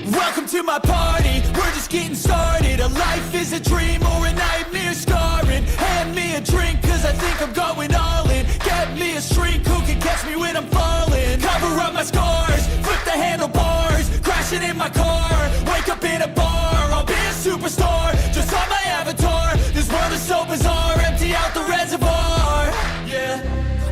Welcome to my party, we're just getting started. A life is a dream or a nightmare scarring. Hand me a drink cause I think I'm going all in. Get me a shrink who can catch me when I'm falling. Cover up my scars, flip the handlebars. Crashing in my car, wake up in a bar. I'll be a superstar, just on my avatar. This world is so bizarre, empty out the reservoir. Yeah,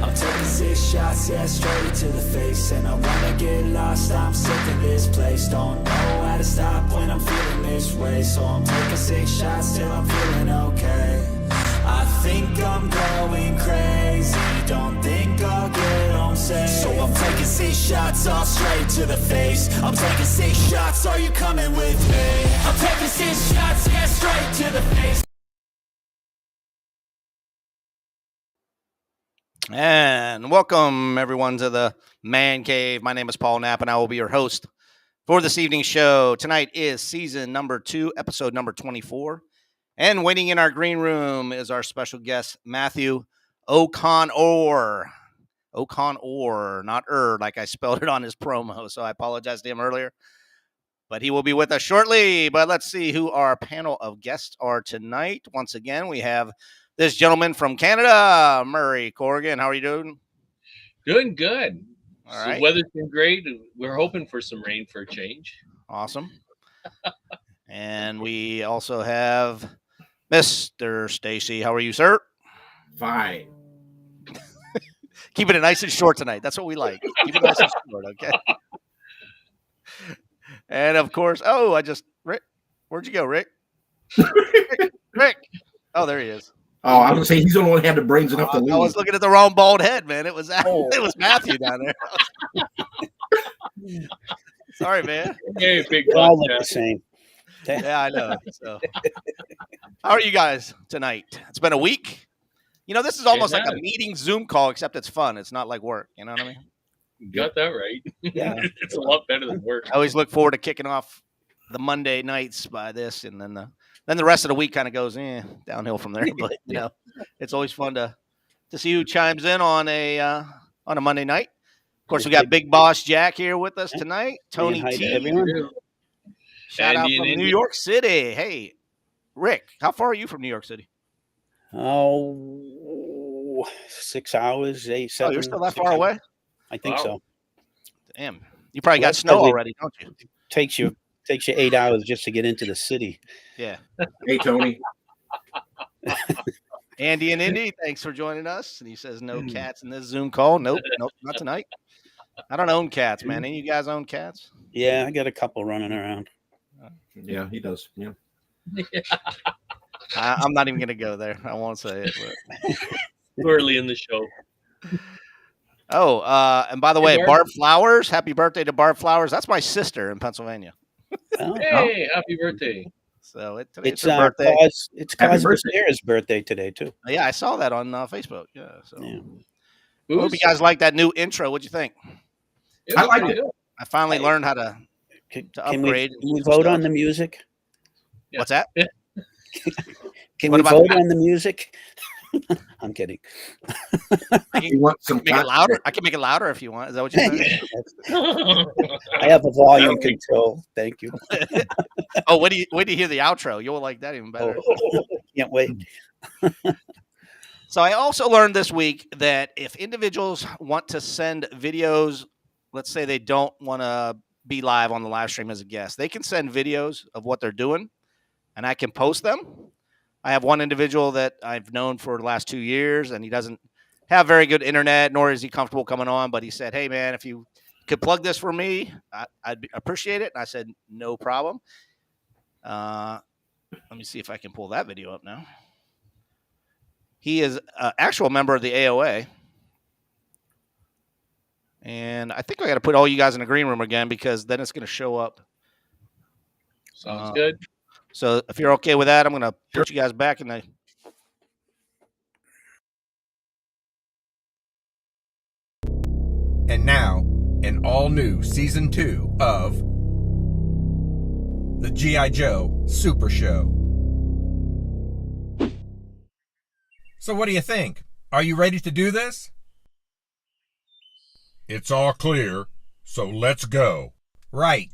I'm taking 6 shots, yeah, straight to the face. And I wanna get lost, I'm sick of this place. Don't know how to stop when I'm feeling this way. So I'm taking 6 shots till I'm feeling okay. I think I'm going crazy, don't think I'll get home safe. So I'm taking 6 shots, all straight to the face. I'm taking 6 shots, are you coming with me? I'm taking 6 shots, yeah, straight to the face. And welcome, everyone, to the Man Cave. My name is Paul Knapp, and I will be your host for this evening's show. Tonight is season number 2, episode number 24. And waiting in our green room is our special guest, Matthew O'Connor. O'Connor, not like I spelled it on his promo. So I apologize to him earlier. But he will be with us shortly. But let's see who our panel of guests are tonight. Once again, we have this gentleman from Canada, Murray Corrigan. How are you doing? Doing good. All right. The weather's been great. We're hoping for some rain for a change. Awesome. And we also have Mr. Stacy. How are you, sir? Fine. Keeping it nice and short tonight. That's what we like. Keep it nice and short, okay? And, of course, Rick. Where'd you go, Rick? Rick. Oh, there he is. Oh, I was gonna say he's the only one who had the brains enough to leave. I was looking at the wrong bald head, man. It was Matthew down there. Sorry, man. Hey, big They all look the same. Yeah, I know. So, how are you guys tonight? It's been a week. You know, this is almost like a meeting Zoom call, except it's fun. It's not like work. You know what I mean? You got that right. Yeah. It's a lot better than work. I always look forward to kicking off the Monday nights by this, and then the rest of the week kind of goes downhill from there. But you know, it's always fun to see who chimes in on a Monday night. Of course, we got Big Boss Jack here with us tonight. Tony T. Shout out from New York City. Hey, Rick, how far are you from New York City? Oh, 6 hours, 8, 7. Oh, you're still that far away? I think so. Damn, you probably got snow already, don't you? Takes you 8 hours just to get into the city. Yeah. Hey, Tony. Andy and Indy, thanks for joining us. And he says no cats in this Zoom call. Nope, not tonight. I don't own cats, man. Any of you guys own cats? Yeah, I got a couple running around. Yeah, he does. Yeah. I'm not even going to go there. I won't say it. But. Early in the show. Oh, and by the way, Barb Flowers, happy birthday to Barb Flowers. That's my sister in Pennsylvania. Oh, hey, happy birthday. So it's her birthday. It's Sarah's birthday today, too. Yeah, I saw that on Facebook. Yeah. So Yeah. I hope you guys like that new intro. What'd you think? I like it. I finally learned how to upgrade. Can we vote on the music? Yeah. What's that? Can What we about vote that? on the music? I'm kidding. You want some Make it louder? I can make it louder if you want. Is that what you're saying? I have a volume control. Thank you. Oh, wait till you hear the outro. You'll like that even better. Can't wait. So I also learned this week that if individuals want to send videos, let's say they don't want to be live on the live stream as a guest, they can send videos of what they're doing, and I can post them. I have one individual that I've known for the last 2 years, and he doesn't have very good internet, nor is he comfortable coming on. But he said, hey, man, if you could plug this for me, I'd appreciate it. And I said, no problem. Let me see if I can pull that video up now. He is an actual member of the AOA. And I think I got to put all you guys in the green room again because then it's going to show up. Sounds good. So if you're okay with that, I'm going to put you guys back in the. And now, an all-new Season 2 of the G.I. Joe Super Show. So what do you think? Are you ready to do this? It's all clear, so let's go. Right.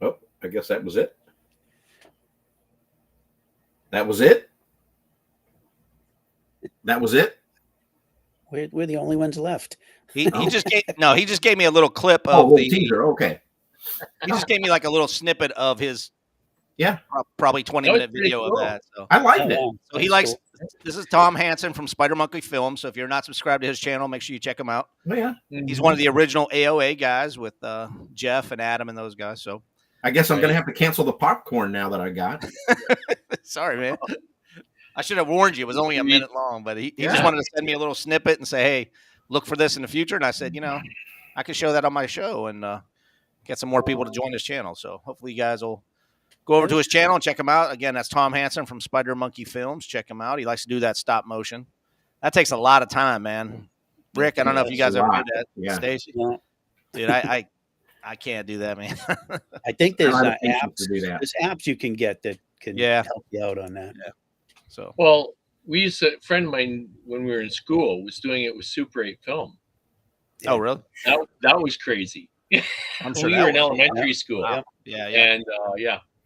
Oh, I guess that was it. That was it. That was it. We're the only ones left. He just gave me a little clip Oh, of little the teaser. Okay. He just gave me like a little snippet of his Yeah, probably 20-minute video cool. of that. So, I liked it. so he likes. This is Tom Hansen from Spider Monkey Films. So if you're not subscribed to his channel, make sure you check him out. Oh, yeah. He's one of the original AOA guys with Jeff and Adam and those guys. So I guess I'm going to have to cancel the popcorn now that I got. sorry, man. I should have warned you. It was only a minute long, but he just wanted to send me a little snippet and say, "Hey, look for this in the future." And I said, I could show that on my show and get some more people to join his channel. So hopefully you guys will go over to his channel and check him out. Again, that's Tom Hansen from Spider Monkey Films. Check him out. He likes to do that stop motion. That takes a lot of time, man. Rick, I don't know if you guys ever did that. Yeah. Stacey, Yeah. dude, I can't do that, man. I think there's I don't think you apps. should do that. There's apps you can get that can help you out on that. So Well, we used to, a friend of mine when we were in school was doing it with Super 8 film. oh, really? That was crazy. I'm sure we that were in was- elementary school. Wow. Yeah. And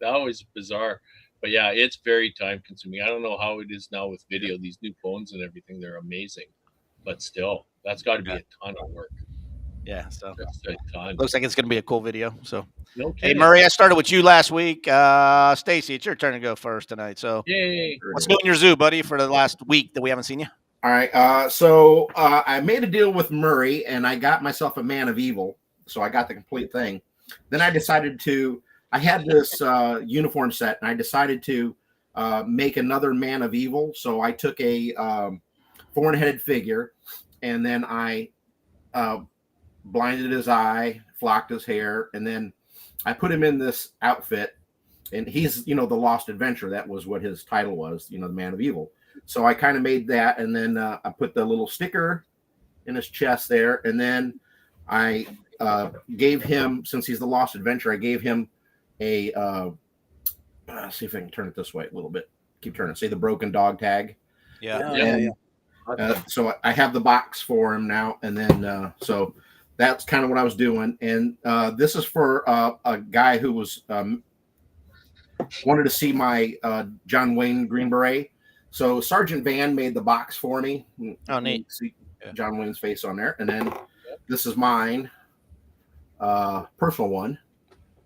that was bizarre. But yeah, it's very time consuming. I don't know how it is now with video. These new phones and everything, they're amazing. But still, that's got to be a ton of work. Yeah. So That's a ton. looks like it's going to be a cool video. So, No hey, kidding. Murray, I started with you last week. Stacey, it's your turn to go first tonight. So, Yay. what's new in your zoo, buddy, for the last week that we haven't seen you? All right. So I made a deal with Murray, and I got myself a Man of Evil. So I got the complete thing. Then I decided I had this uniform set, and I decided to make another Man of Evil. So I took a four-headed figure, and then I blinded his eye, flocked his hair, and then I put him in this outfit. And he's, the Lost Adventure. That was what his title was, the Man of Evil. So I kind of made that, and then I put the little sticker in his chest there, and then I gave him, since he's the Lost Adventure, I gave him a see if I can turn it this way a little bit. Keep turning. See the broken dog tag. Yeah. So I have the box for him now, and then so that's kind of what I was doing. And this is for a guy who was wanted to see my John Wayne Green Beret. So Sergeant Van made the box for me. Oh, neat. See John Wayne's face on there, and then this is mine, personal one.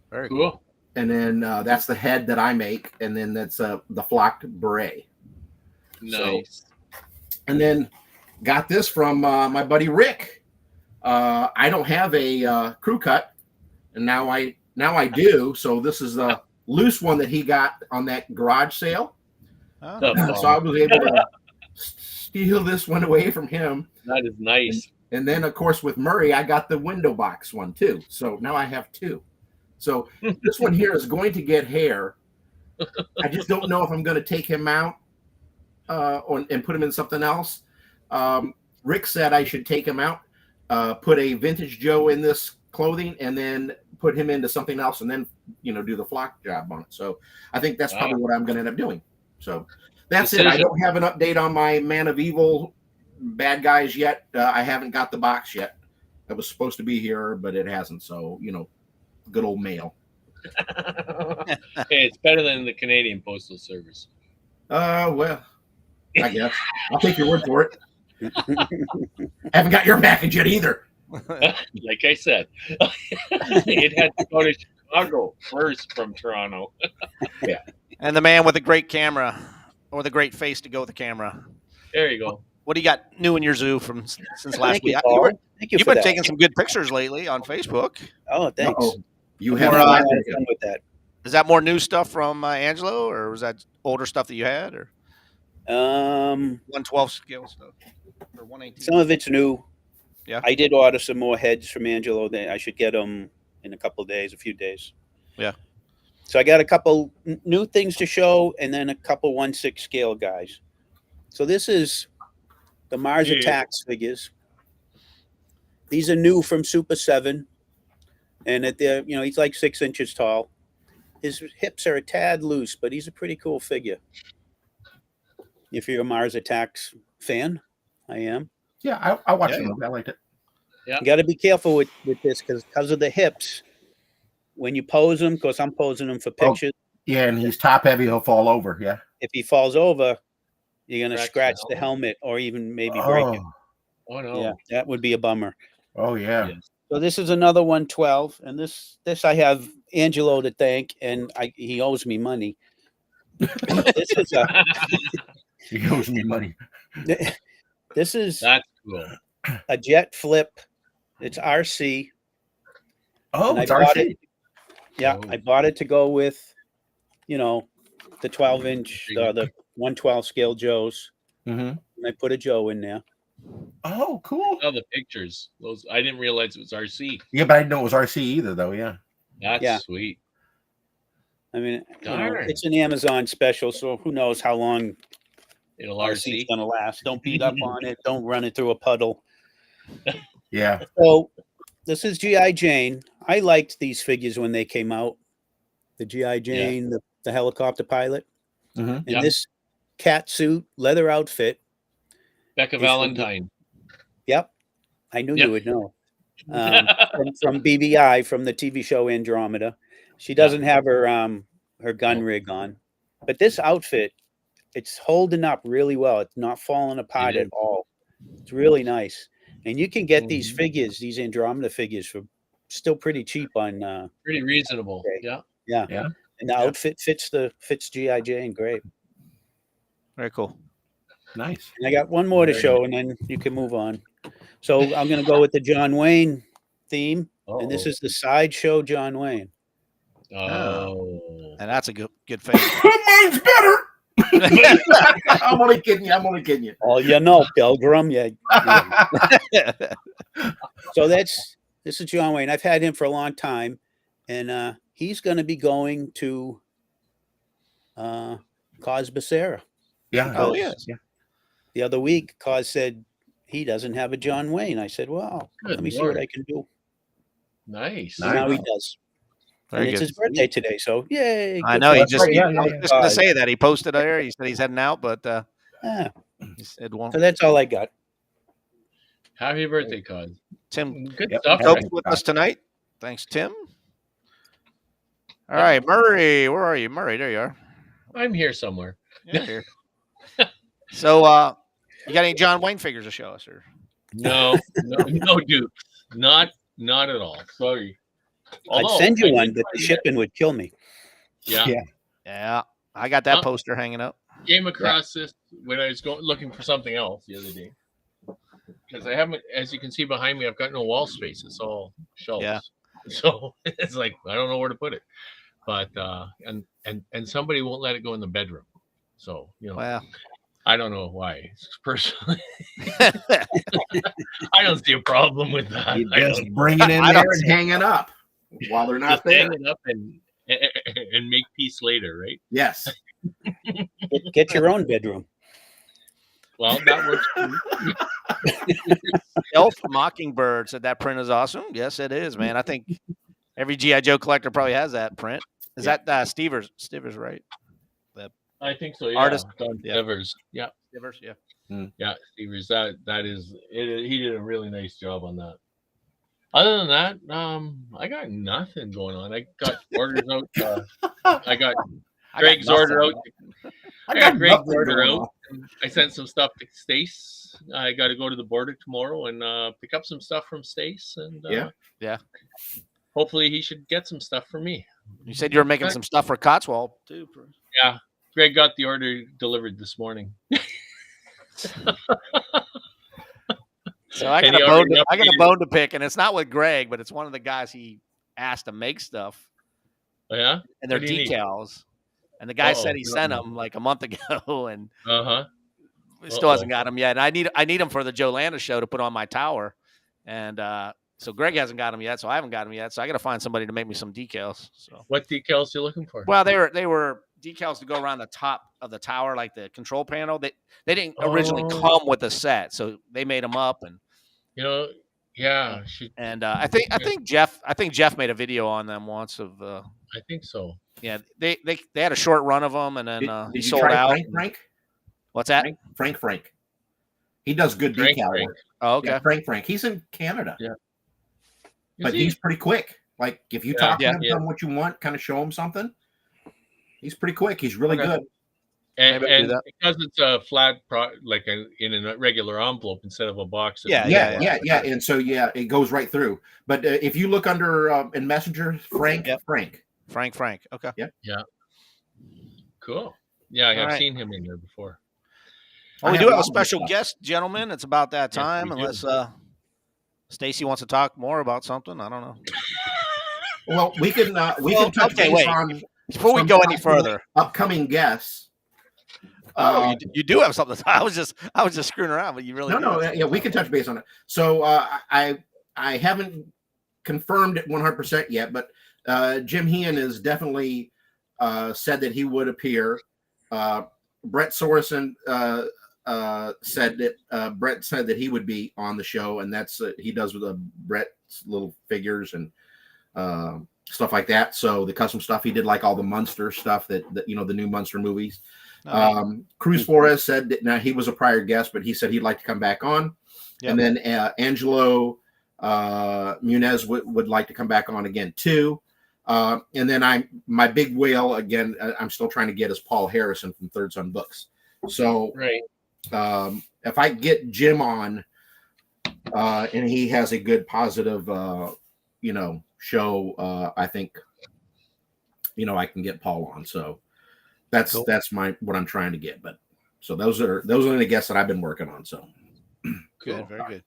Very Cool. And then that's the head that I make, and then that's the flocked beret. Nice. And then got this from my buddy Rick. I don't have a crew cut, and now I do. So this is the loose one that he got on that garage sale. Oh. So I was able to steal this one away from him. That is nice. And then, of course, with Murray, I got the window box one too. So now I have two. So this one here is going to get hair. I just don't know if I'm going to take him out and put him in something else. Rick said I should take him out put a vintage Joe in this clothing and then put him into something else and then, do the flock job on it. So I think that's probably what I'm going to end up doing. So that's it. I don't have an update on my Man of Evil bad guys yet. I haven't got the box yet. It was supposed to be here, but it hasn't. So, good old mail. Hey, it's better than the Canadian Postal Service. Well, I guess I'll take your word for it. Haven't got your package yet either. Like I said, it had to go to Chicago first from Toronto. Yeah. And the man with the great camera or the great face to go with the camera. There you go. What do you got new in your zoo since last week? Thank you You've for been that. taking some good pictures lately on Facebook. Oh, thanks. Uh-oh. You I'm have having a lot not of fun with that. Is that more new stuff from Angelo, or was that older stuff that you had, or 112 scale stuff, or 118? Some of it's new. Yeah. I did order some more heads from Angelo. I should get them in a few days. Yeah. So I got a couple new things to show, and then a couple 1/6 scale guys. So this is the Mars Attacks figures. These are new from Super 7, and he's like 6 inches tall. His hips are a tad loose, but he's a pretty cool figure. If you're a Mars Attacks fan, I am. Yeah, I watched it. I liked it. Yeah. You got to be careful with this because of the hips. When you pose him, because I'm posing him for pictures. Yeah, and he's top heavy. He'll fall over. Yeah. If he falls over, you're going to Scratch scratch the the helmet or even maybe break it. Oh no. Yeah, that would be a bummer. Oh, yeah. Yes. So this is another 112, and this I have Angelo to thank, and he owes me money. This is He owes me money. this is That's cool. a jet flip. It's RC. Oh, And it's I bought RC. it. Yeah, I bought it to go with, the 12-inch, the 112 scale Joes. Mm-hmm. And I put a Joe in there. Oh, cool. Oh, the pictures. Those I didn't realize it was RC. Yeah, but I didn't know it was RC either, though. Yeah. That's sweet. I mean, Darn. it's an Amazon special, so who knows how long It'll RC's RC. going to last. Don't beat up on it. Don't run it through a puddle. Yeah. So this is G.I. Jane. I liked these figures when they came out. The G.I. Jane, the helicopter pilot. Mm-hmm. And Yeah. this cat suit, leather outfit. Becca It's Valentine. Yep. I knew Yep. you would know. From BBI, from the TV show Andromeda. She doesn't have her gun rig on. But this outfit, it's holding up really well. It's not falling apart It at is. all. It's really nice. And you can get these figures, these Andromeda figures, for still pretty cheap on Pretty reasonable. Okay. Yeah. Yeah. and the outfit fits G.I. Jane great. Very cool. Nice. And I got one more to Very show, and then you can move on. So I'm going to go with the John Wayne theme, and this Uh-oh. is the sideshow John Wayne. Oh. And that's a good face. Mine's better. I'm only kidding you. Oh, Pilgrim. Yeah. So this is John Wayne. I've had him for a long time, and he's going to be going to Cos Becerra. Yeah. Oh, yes. Yeah. The other week, Cos said he doesn't have a John Wayne. I said, well, Good let me see Lord. what I can do. Nice. And now he does. Very And it's good. his birthday today, so yay. I good know. for He us. just, Yeah, I was just going to say that. He posted there. He said he's heading out, but Yeah. he said, well, So that's all I got. Happy birthday, Cos. Tim Good Yep. stuff. Cope's Rick. with us tonight. Thanks, Tim. All right, Murray. Where are you? Murray, there you are. I'm here somewhere. Yeah, here. So, you got any John Wayne figures to show us? Or No, dude. Not at all. Sorry. I'd Although, send you I one, did but the find shipping would kill me. Yeah. Yeah. yeah, I got that Huh? poster hanging up. Came across this when I was looking for something else the other day. Because I haven't, as you can see behind me, I've got no wall space. It's all shelves. Yeah. So it's like I don't know where to put it. But and somebody won't let it go in the bedroom. So Well, I don't know why. Personally, I don't see a problem with that. You I just don't bring it in I there don't and see hang it up while they're not just there. hang it up and make peace later, right? Yes. Get your own bedroom. Well, that works. Too. Stealth Mockingbird said that print is awesome. Yes, it is, man. I think every GI Joe collector probably has that print. Is that Stevers? Stevers, right? I think so. Yeah, Artist. Don Yeah. Severs. Yeah, Stevers, yeah. yeah, Stevers. That is it. He did a really nice job on that. Other than that, I got nothing going on. I got orders out. I got Greg's order out. I got Greg's order out. I sent some stuff to Stace. I got to go to the border tomorrow and pick up some stuff from Stace. And Yeah. hopefully he should get some stuff for me. You said you were making some stuff for Cotswold too. Yeah, Greg got the order delivered this morning. So I got a bone to pick, and it's not with Greg, but it's one of the guys he asked to make stuff. Oh, yeah, and they're decals. And the guy said he sent them like a month ago, and still hasn't got them yet. And I need them for the Joe Landa show to put on my tower, and so Greg hasn't got them yet, so I haven't got them yet. So I got to find somebody to make me some decals. So what decals you looking for? Well, they were decals to go around the top of the tower, like the control panel. They didn't originally come with the set, so they made them up, and yeah. And I think Jeff made a video on them once of. I think so. Yeah, they had a short run of them, and then did he sold out. Frank? What's that? Frank. He does good decal work. Oh, okay. Yeah, Frank. He's in Canada. Yeah. But he's pretty quick. Like if you talk to him, tell him what you want, kind of show him something. He's pretty quick. He's really good. And because it's a flat, in a regular envelope instead of a box. Yeah. And so it goes right through. But if you look under in Messenger, Frank. Okay. Yeah. Cool. Yeah, I've seen him in there before. Well, we do have a special guest, gentlemen. It's about that time, unless Stacy wants to talk more about something. I don't know. Well, we can touch base on before we go any further. Upcoming guests. You do have something. I was just screwing around, but you really no. Yeah, we can touch base on it. So I haven't confirmed it 100% yet, but Jim Heehan has definitely said that he would appear. Brett Sorensen said that Brett said that he would be on the show, and that's he does with Brett's little figures and stuff like that. So the custom stuff he did, like all the Munster stuff that the new Munster movies. Cruz Flores said that now he was a prior guest, but he said he'd like to come back on. Yep. And then Angelo Munez would like to come back on again too. And then my big whale again, I'm still trying to get is Paul Harrison from Third Son Books. So if I get Jim on and he has a good positive show, I think I can get Paul on. So that's cool. That's what I'm trying to get. But so those are the guests that I've been working on. So good, very good.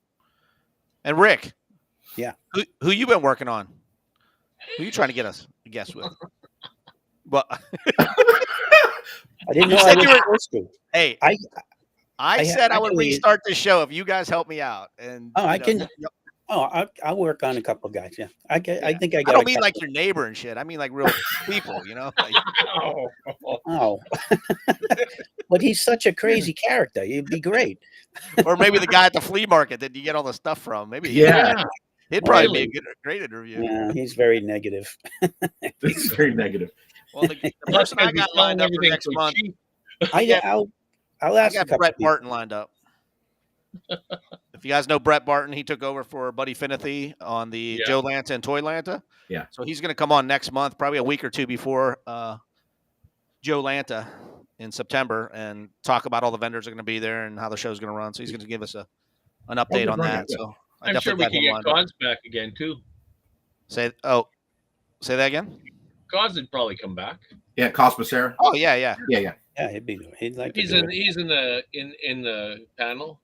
And Rick, who you been working on? Who are you trying to get us a guest with? Well, I didn't know I was supposed to. Hey, I said I would restart the show if you guys help me out. And I'll work on a couple of guys. Yeah, I think I got. I don't mean like your neighbor and shit. I mean like real people. Like, but he's such a crazy character. He'd be great. Or maybe the guy at the flea market that you get all the stuff from. Maybe he'd probably be a great interview. Yeah, he's very negative. He's very negative. Well, the person I got lined up for next month. I'll ask. I got Brett Barton lined up. If you guys know Brett Barton, he took over for Buddy Finothy on the Joe Lanta and Toy Lanta. Yeah. So he's going to come on next month, probably a week or two before Joe Lanta in September, and talk about all the vendors are going to be there and how the show's going to run. So he's going to give us an update on that. So I'm sure we can get Cos back again too. Say that again. Cos would probably come back. Yeah, Cos Becerra. Oh yeah. Yeah, he'd like. He's in the panel.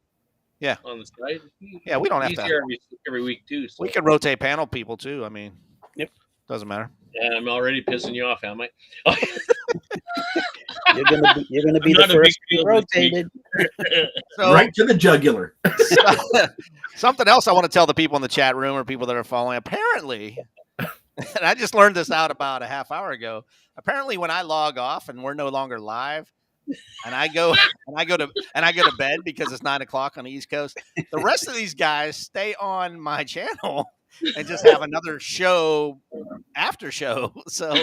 Yeah, on the side. Yeah, we don't have to. He's here every week too. So. We can rotate panel people too. I mean, doesn't matter. Yeah, I'm already pissing you off, am I? You're gonna be the first to be rotated. So, right to the jugular. Something else I want to tell the people in the chat room or people that are following. Apparently, and I just learned this out about a half hour ago. Apparently, when I log off and we're no longer live, and I go to bed because it's 9 o'clock on the East Coast. The rest of these guys stay on my channel and just have another show after show. So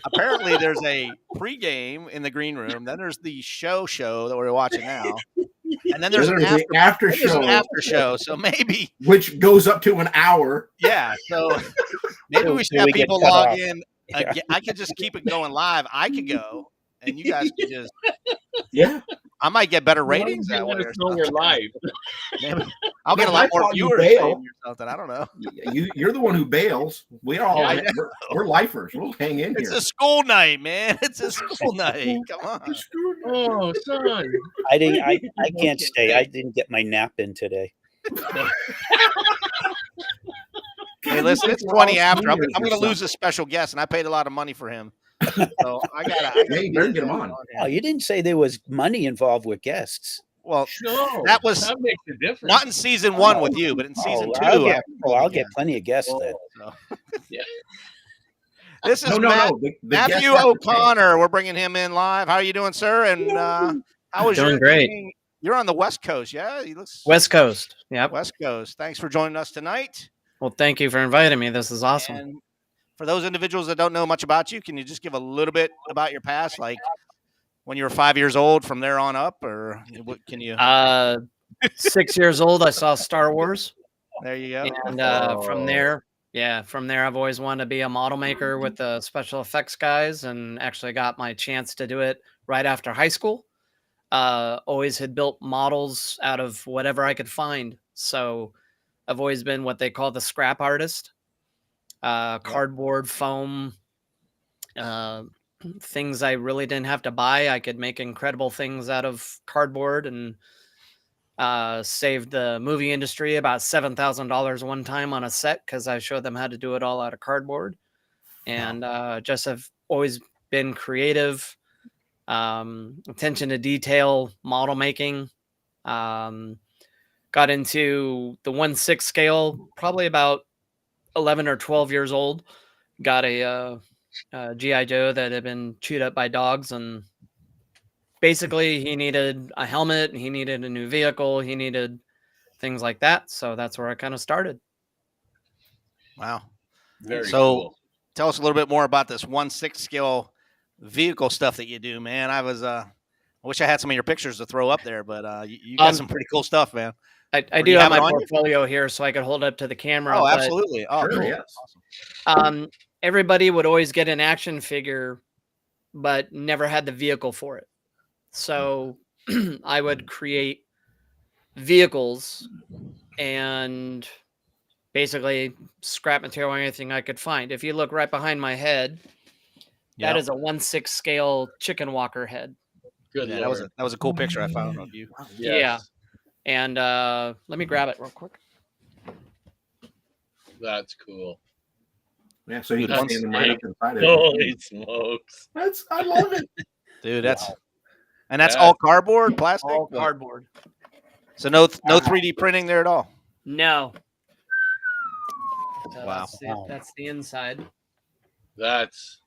apparently there's a pregame in the green room. Then there's the show that we're watching now. And then there's an after show. So maybe which goes up to an hour. Yeah. So maybe we should have people log in. I could just keep it going live. I could go, and you guys could just. Yeah. I might get better ratings that way. Let us know we're live. Maybe I'll get a lot more viewers or something. I don't know. You're the one who bails. We're lifers. We'll hang in here. It's a school night, man. It's a school night. Come on. Oh, son. I can't stay. I didn't get my nap in today. Hey, listen, it's 20 after. I'm going to lose a special guest, and I paid a lot of money for him. So I gotta get him on. Oh, you didn't say there was money involved with guests. Well, no, that makes a difference. Not in season 1 with you, but in season 2. I'll get plenty of guests then. So. Yeah. This is Matthew O'Connor. We're bringing him in live. How are you doing, sir? And how was doing your great? Evening? You're on the West Coast, yeah? He looks West Coast. Yep. West Coast. Thanks for joining us tonight. Well, thank you for inviting me. This is awesome. And for those individuals that don't know much about you, can you just give a little bit about your past, like when you were 5 years old, from there on up, or what can you? 6 years old, I saw Star Wars. There you go. And from there, I've always wanted to be a model maker with the special effects guys, and actually got my chance to do it right after high school. Always had built models out of whatever I could find. So I've always been what they call the scrap artist. Cardboard, foam, things I really didn't have to buy. I could make incredible things out of cardboard, and saved the movie industry about $7,000 one time on a set because I showed them how to do it all out of cardboard. And just have always been creative, attention to detail, model making. Got into the 1/6 scale probably about 11 or 12 years old. Got a G.I. Joe that had been chewed up by dogs, and basically he needed a helmet, he needed a new vehicle, he needed things like that. So that's where I kind of started. Wow. Very cool. Tell us a little bit more about this 1/6 scale vehicle stuff that you do, man. I wish I had some of your pictures to throw up there, but you got some pretty cool stuff, man. I do have my portfolio here, so I could hold up to the camera. Oh, absolutely. Oh, sure, cool. Yes. Awesome. Everybody would always get an action figure, but never had the vehicle for it. So I would create vehicles and basically scrap material or anything I could find. If you look right behind my head, that is a 1/6 scale chicken walker head. Good. Yeah, that was a cool picture I found of you. Yes. Yeah. And let me grab it real quick. That's cool. Yeah, so you can stand right up inside it. Holy smokes. I love it. Dude, that's all cardboard, plastic? All cardboard. So no 3D printing there at all? No. So Wow. That's the inside. That's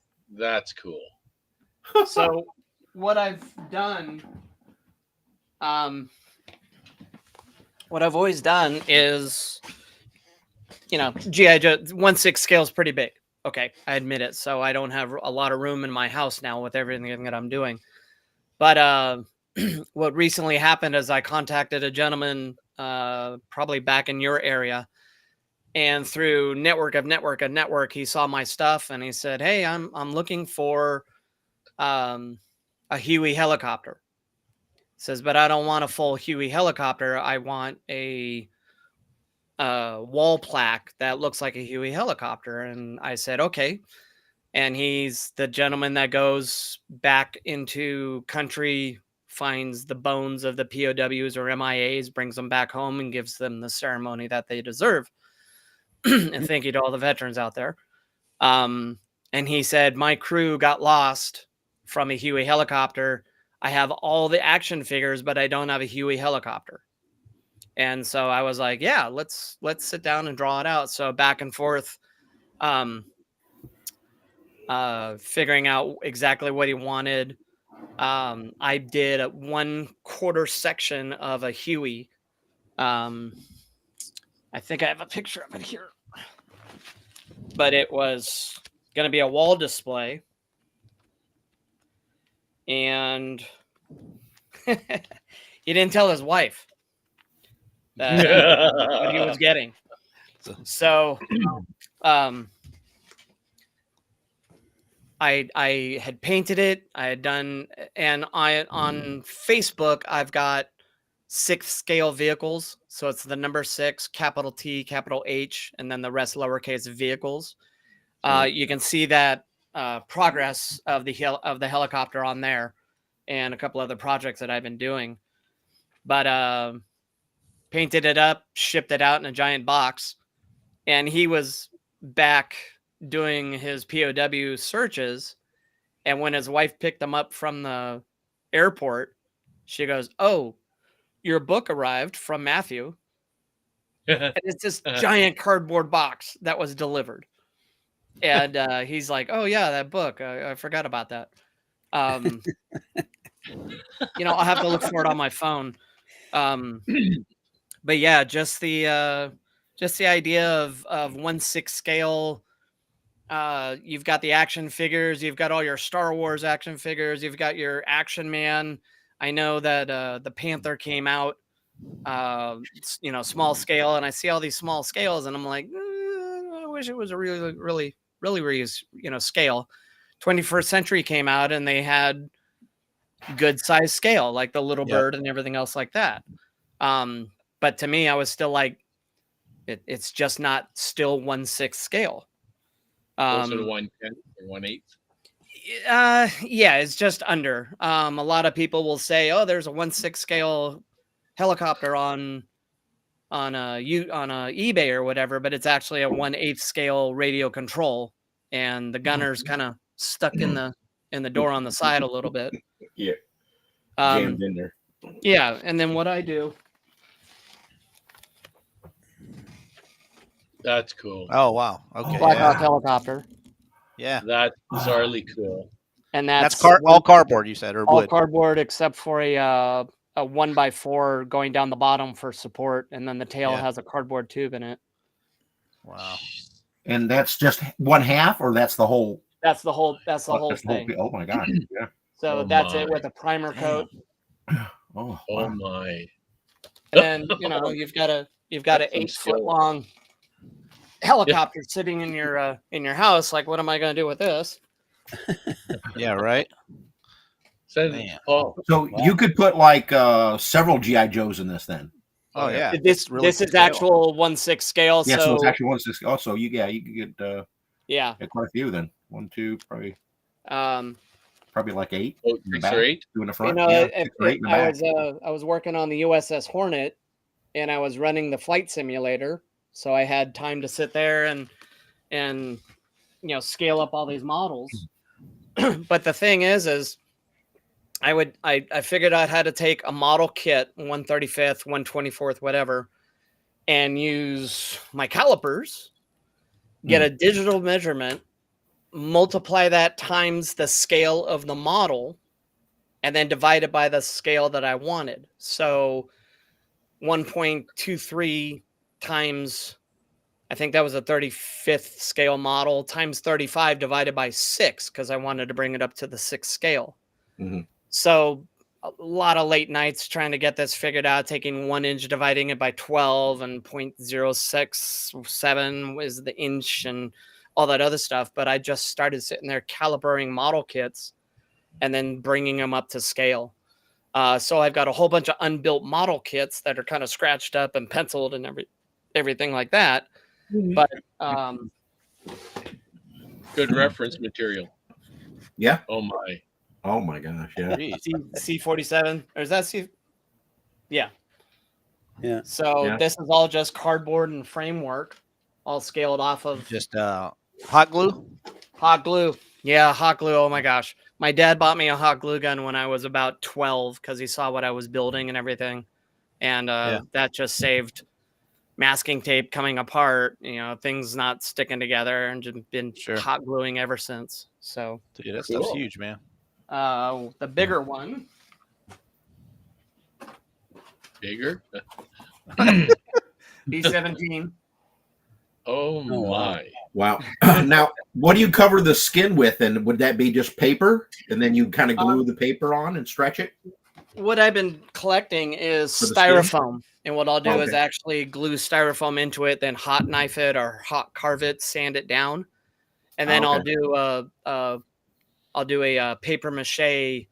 cool. So what I've done, what I've always done is, G.I. Joe 1/6 scale is pretty big. Okay, I admit it. So I don't have a lot of room in my house now with everything that I'm doing. But what recently happened is I contacted a gentleman, probably back in your area, and through network, he saw my stuff and he said, "Hey, I'm looking for a Huey helicopter." Says, "But I don't want a full Huey helicopter. I want a wall plaque that looks like a Huey helicopter." And I said, "Okay." And he's the gentleman that goes back into country, finds the bones of the POWs or MIAs, brings them back home, and gives them the ceremony that they deserve. And thank you to all the veterans out there. And he said, "My crew got lost from a Huey helicopter. I have all the action figures, but I don't have a Huey helicopter." And so I was like, "Yeah, let's sit down and draw it out." So back and forth, figuring out exactly what he wanted. I did a 1/4 section of a Huey. I think I have a picture of it here, but it was going to be a wall display, and he didn't tell his wife that what he was getting. So, I had painted it. I had done, and on Facebook I've got 6 scale vehicles. So it's the number 6, capital T, capital H, and then the rest lowercase vehicles. You can see that progress of the helicopter on there, and a couple other projects that I've been doing. But painted it up, shipped it out in a giant box, and he was back doing his POW searches. And when his wife picked him up from the airport, she goes, "Oh, your book arrived from Matthew." And it's this giant cardboard box that was delivered. And he's like, "Oh yeah, that book. I forgot about that." I'll have to look for it on my phone. But yeah, just the idea of 1/6 scale. You've got the action figures. You've got all your Star Wars action figures. You've got your Action Man. I know that the Panther came out, small scale, and I see all these small scales, and I'm like, I wish it was a really scale. 21st Century came out, and they had good size scale, like the little bird and everything else like that. But to me, I was still like, it's just not still 1/6 scale. Closer to 1/10 or 1/8. Yeah, it's just under. A lot of people will say, "Oh, there's a 1/6 scale helicopter on eBay or whatever," but it's actually a 1/8 scale radio control, and the gunner's kind of stuck in the door on the side a little bit. Yeah, jammed in there. Yeah, and then what I do. That's cool. Oh wow. Okay. Black Hawk helicopter. Yeah. That's bizarrely cool. And That's all cardboard, you said, or all wood? cardboard except for a 1x4 going down the bottom for support, and then the tail has a cardboard tube in it. Wow. And that's just 1/2, or that's the whole? That's the whole thing. Oh my god! Yeah. So that's it with a primer coat. Oh my! And then you've got a 8-foot long helicopter sitting in your house. Like, what am I going to do with this? Yeah, right. So you could put like several GI Joes in this then. Oh yeah, this is actual 1/6 scale. Yeah, so it's actually 1/6 scale. So you could get quite a few then. 1, 2, probably. Probably like 8. 6 or 8. 2 in the front. I was working on the USS Hornet, and I was running the flight simulator, so I had time to sit there and scale up all these models. But the thing is I figured out how to take a model kit, 135th, 124th, whatever, and use my calipers, get a digital measurement, multiply that times the scale of the model, and then divide it by the scale that I wanted. So 1.23 times, I think that was a 35th scale model, times 35 divided by 6, because I wanted to bring it up to the 6th scale. Mm-hmm. So a lot of late nights trying to get this figured out, taking 1 inch, dividing it by 12, and 0.067 is the inch and all that other stuff. But I just started sitting there calibrating model kits and then bringing them up to scale. So I've got a whole bunch of unbuilt model kits that are kind of scratched up and penciled and everything like that. But good reference material. Yeah. Oh my gosh. Yeah. C47, or is that C? Yeah. Yeah. So this is all just cardboard and framework, all scaled off of just hot glue. Hot glue. Yeah, hot glue. Oh my gosh. My dad bought me a hot glue gun when I was about 12 because he saw what I was building and everything. And that just saved masking tape coming apart, things not sticking together, and just been hot gluing ever since. So dude, that stuff's huge, man. The bigger one. Bigger? B17. Oh wow. my. Wow. Now, what do you cover the skin with? And would that be just paper? And then you kind of glue the paper on and stretch it? What I've been collecting is For the skin? styrofoam. And what I'll do is Okay. actually glue styrofoam into it, then hot knife it or hot carve it, sand it down. And then Okay. I'll do a paper mache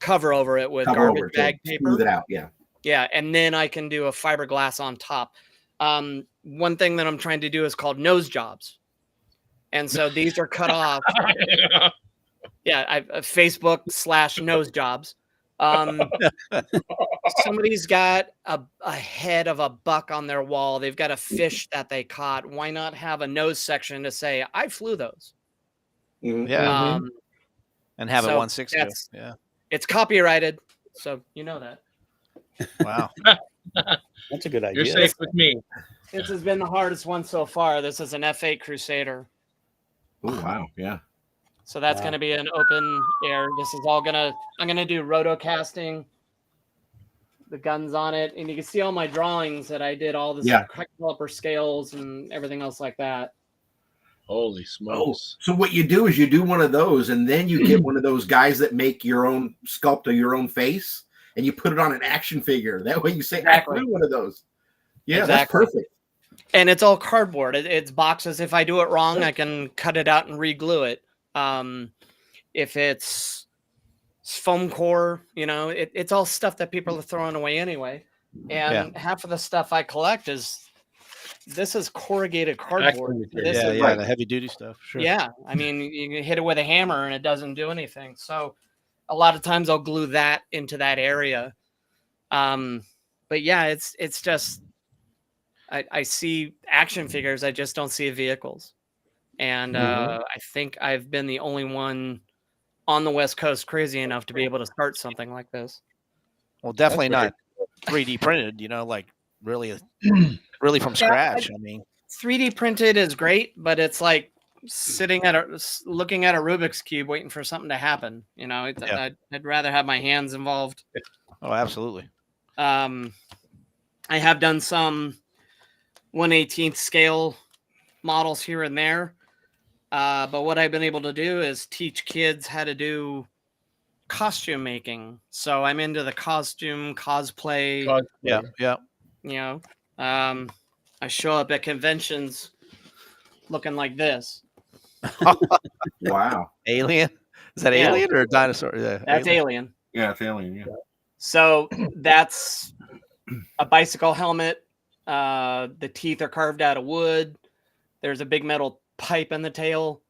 cover over it with Cover over garbage it to bag smooth paper. it out. Yeah. Yeah, and then I can do a fiberglass on top. One thing that I'm trying to do is called nose jobs. And so these are cut off. Yeah, Facebook/nose jobs. Somebody's got a head of a buck on their wall. They've got a fish that they caught. Why not have a nose section to say, I flew those? Mhm. Yeah. Um, And have it so 160. that's- Yeah. It's copyrighted, so you know that. Wow. That's a good You're idea. safe with me. This has been the hardest one so far. This is an F8 Crusader. Oh, wow. Yeah. So that's Wow. going to be an open air. This is all I'm going to do roto casting, the guns on it. And you can see all my drawings that I did, all the Yeah. caliper scales and everything else like that. Holy Oh, smokes. so what you do is you do one of those, and then you get one of those guys that make your own sculpt of your own face, and you put it on an action figure. That way you say, Exactly. I flew one of those. Yeah, Exactly. that's perfect. And it's all cardboard. It's boxes. If I do it wrong, I can cut it out and re-glue it. If it's foam core, it's all stuff that people are throwing away anyway. And half of the stuff I collect this is corrugated cardboard. Excellent. This Yeah, is yeah, the heavy duty stuff. Sure. Yeah, I mean, you can hit it with a hammer and it doesn't do anything. So a lot of times I'll glue that into that area. But yeah, it's just I see action figures, I just don't see vehicles. And I think I've been the only one on the West Coast crazy enough to be able to start something like this. Well, definitely That's not 3D printed, like really from scratch. I mean, 3D printed is great, but it's like looking at a Rubik's Cube waiting for something to happen. I'd rather have my hands involved. oh, absolutely. I have done some 1/18th scale models here and there. But what I've been able to do is teach kids how to do costume making. So I'm into the costume cosplay. Yeah. I show up at conventions looking like this. Wow. Alien? Is that Yeah. alien or a dinosaur? Yeah, That's alien. Yeah, it's alien. Yeah. So that's a bicycle helmet. The teeth are carved out of wood. There's a big metal pipe in the tail.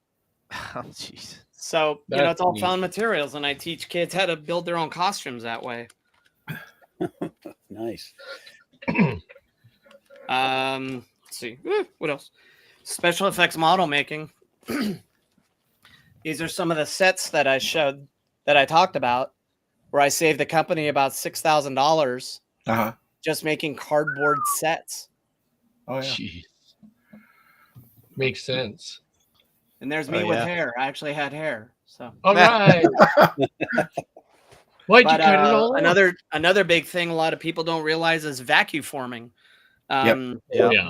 Oh, jeez. So, That's it's all neat. found materials, and I teach kids how to build their own costumes that way. Nice. Let's see. What else? Special effects model making. These are some of the sets that I showed that I talked about, where I saved the company about $6,000 Uh-huh. just making cardboard sets. Oh, yeah. Jeez. Makes sense. And there's me Oh, with yeah. hair. I actually had hair. So All right. Why'd you But cut it all? another big thing a lot of people don't realize is vacuum forming. Yeah.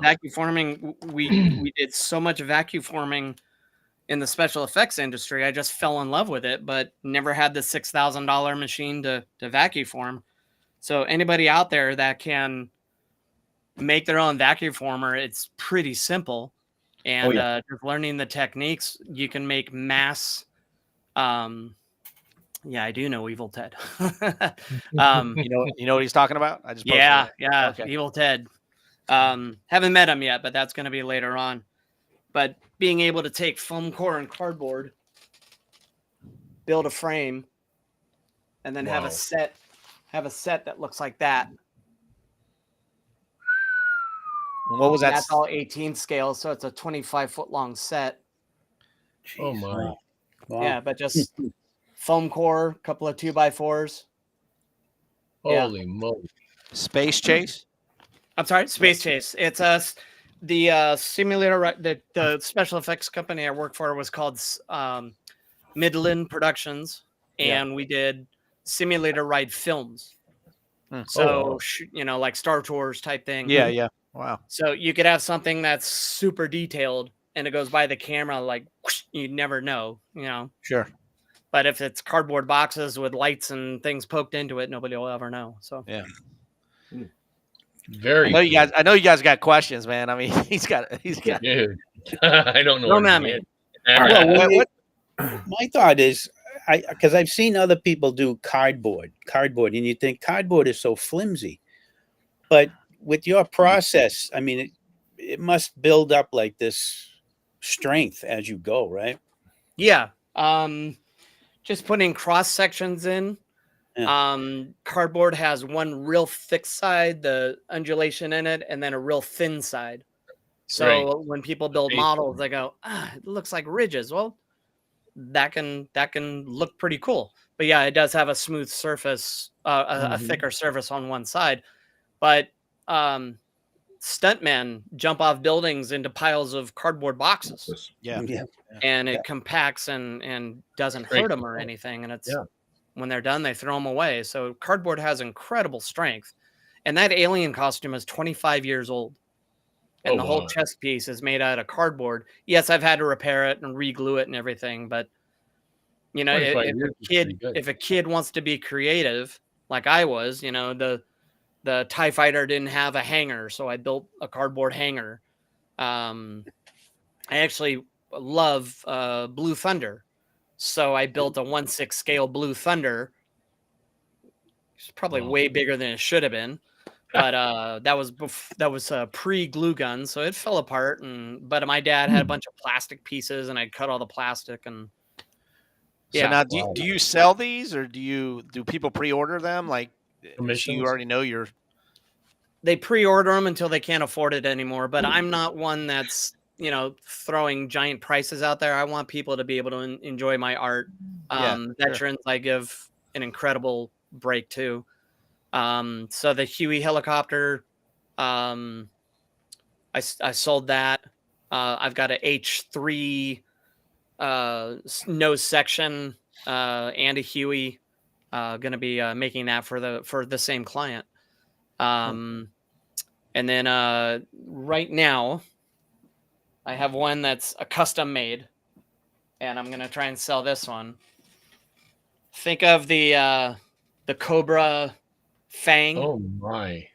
Vacuum forming, we did so much vacuum forming in the special effects industry. I just fell in love with it, but never had the $6,000 machine to vacuum form. So anybody out there that can make their own vacuum former, it's pretty simple. And just learning the techniques, you can make mass. Yeah, I do know Evil Ted. You know what he's talking about? I just posted Yeah, it. yeah, Okay. Evil Ted. Haven't met him yet, but that's going to be later on. But being able to take foam core and cardboard, build a frame, and then have Wow. a set that looks like that. What was that? That's all 18 scale, so it's a 25-foot long set. Oh my. Wow. Yeah, but just foam core, a couple of 2x4s. Yeah. Holy moly. Space Chase? I'm sorry, Space Chase. It's the simulator. The special effects company I work for was called Midland Productions, and we did simulator ride films. Hmm. So, wow. like Star Tours type thing. Yeah, yeah. Wow. So you could have something that's super detailed and it goes by the camera like whoosh, you'd never know, Sure. But if it's cardboard boxes with lights and things poked into it, nobody will ever know. So Yeah. Very. I know you guys got questions, man. I mean, he's got. Dude, I don't know. No, what to mammy. get. Well, What- my thought is, because I've seen other people do cardboard, and you think cardboard is so flimsy, but with your process, I mean, it must build up like this strength as you go, right? yeah, just putting cross sections in. Cardboard has one real thick side, the undulation in it, and then a real thin side. So when people build models, they go, it looks like ridges. Well, that can look pretty cool. But yeah, it does have a smooth surface, a thicker surface on one side. But stuntmen jump off buildings into piles of cardboard boxes. Yeah. And it compacts and doesn't hurt them or anything. And it's when they're done, they throw them away. So cardboard has incredible strength. And that alien costume is 25 years old. And the whole chest piece is made out of cardboard. Yes, I've had to repair it and re-glue it and everything. But, if a kid wants to be creative, like I was, the TIE fighter didn't have a hanger. So I built a cardboard hanger. I actually love Blue Thunder. So I built a 1/6 scale Blue Thunder. It's probably way bigger than it should have been. But that was a pre-glue gun, so it fell apart. But my dad had a bunch of plastic pieces, and I'd cut all the plastic. And So now, do you sell these, or do people pre-order them? Like, so you already know they pre-order them until they can't afford it anymore. But I'm not one that's throwing giant prices out there. I want people to be able to enjoy my art. Veterans, I give an incredible break to. So the Huey helicopter, I sold that. I've got a H3 nose section and a Huey. Going to be making that for the same client. And then right now, I have one that's a custom made, and I'm going to try and sell this one. Think of the Cobra Fang. Oh my!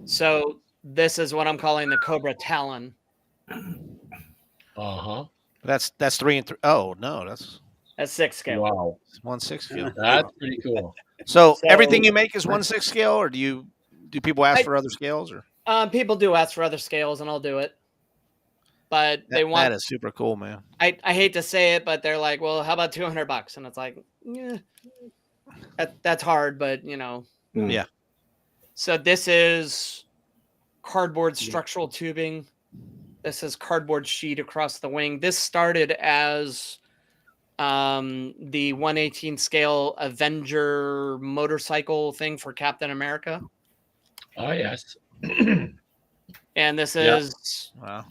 So this is what I'm calling the Cobra Talon. That's 3 and 3. Oh no, that's 6 scale. Wow, 1/6 scale. that's pretty cool. So everything you make is 1/6 scale, or do people ask for other scales, or? People do ask for other scales, and I'll do it. But they want that is super cool, man. I hate to say it, but they're like, well, how about $200? And it's like, that's hard, but Yeah. So this is cardboard structural tubing. This is cardboard sheet across the wing. This started as the 1/18 scale Avenger motorcycle thing for Captain America. Oh yes. And this is Wow.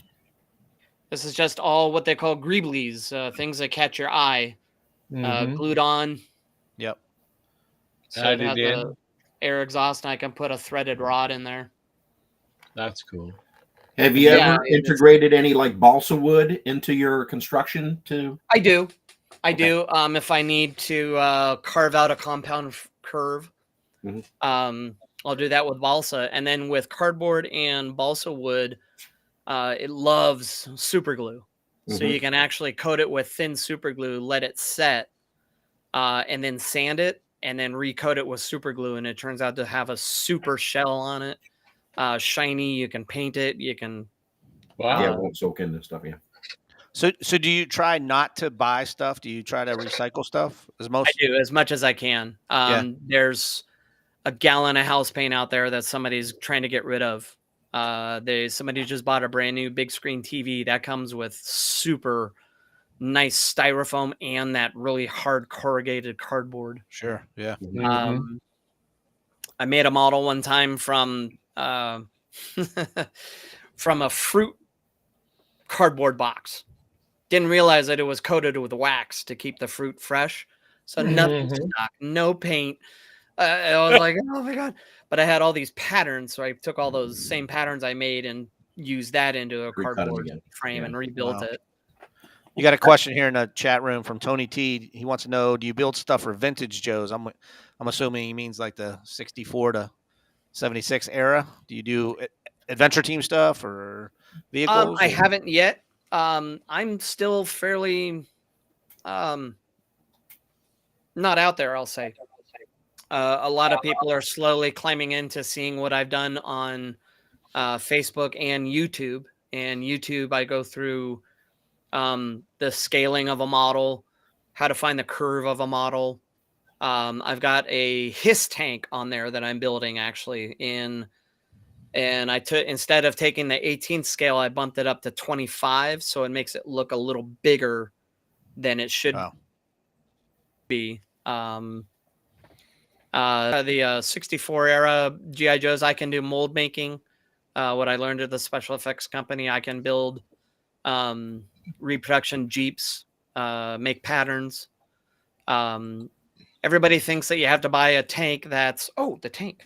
This is just all what they call greeblies, things that catch your eye, glued on. Yep. So it has a air exhaust, and I can put a threaded rod in there. That's cool. Have you ever integrated any like balsa wood into your construction too? I do. If I need to carve out a compound curve, I'll do that with balsa. And then with cardboard and balsa wood, it loves super glue. So you can actually coat it with thin super glue, let it set, and then sand it, and then recoat it with super glue. And it turns out to have a super shell on it. Shiny. You can paint it. You can. Wow. Yeah, it won't soak into stuff. Yeah. So do you try not to buy stuff? Do you try to recycle stuff I do as much as I can. There's a gallon of house paint out there that somebody's trying to get rid of. Somebody just bought a brand new big screen TV that comes with super nice styrofoam and that really hard corrugated cardboard. Sure. Yeah. I made a model one time from from a fruit cardboard box. Didn't realize that it was coated with wax to keep the fruit fresh. So nothing stock, no paint. I was like, oh my God. But I had all these patterns. So I took all those same patterns I made and used that into a Recut 'em cardboard again. frame Yeah. and rebuilt Wow. it. You got a question here in the chat room from Tony T. He wants to know, do you build stuff for vintage Joes? I'm assuming he means like the 64 to 76 era. Do you do adventure team stuff or vehicles? I or- haven't yet. I'm still fairly not out there, I'll say. A lot of people are slowly climbing into seeing what I've done on Facebook and YouTube. And YouTube, I go through the scaling of a model, how to find the curve of a model. I've got a HISS tank on there that I'm building actually and I took, instead of taking the 18th scale, I bumped it up to 25. So it makes it look a little bigger than it should be. The 64 era GI Joes, I can do mold making. What I learned at the special effects company, I can build reproduction Jeeps, make patterns. Everybody thinks that you have to buy a tank that's the tank.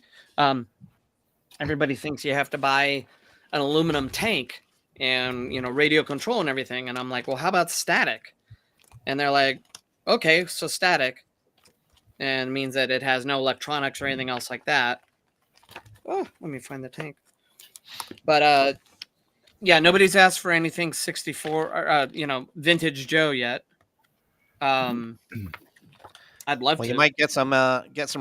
Everybody thinks you have to buy an aluminum tank and radio control and everything, and I'm like, well, how about static? And they're like, okay, so static, and it means that it has no electronics or anything else like that. Oh, let me find the tank. But yeah, nobody's asked for anything 64 or vintage Joe yet. I'd love Well, to. you might get some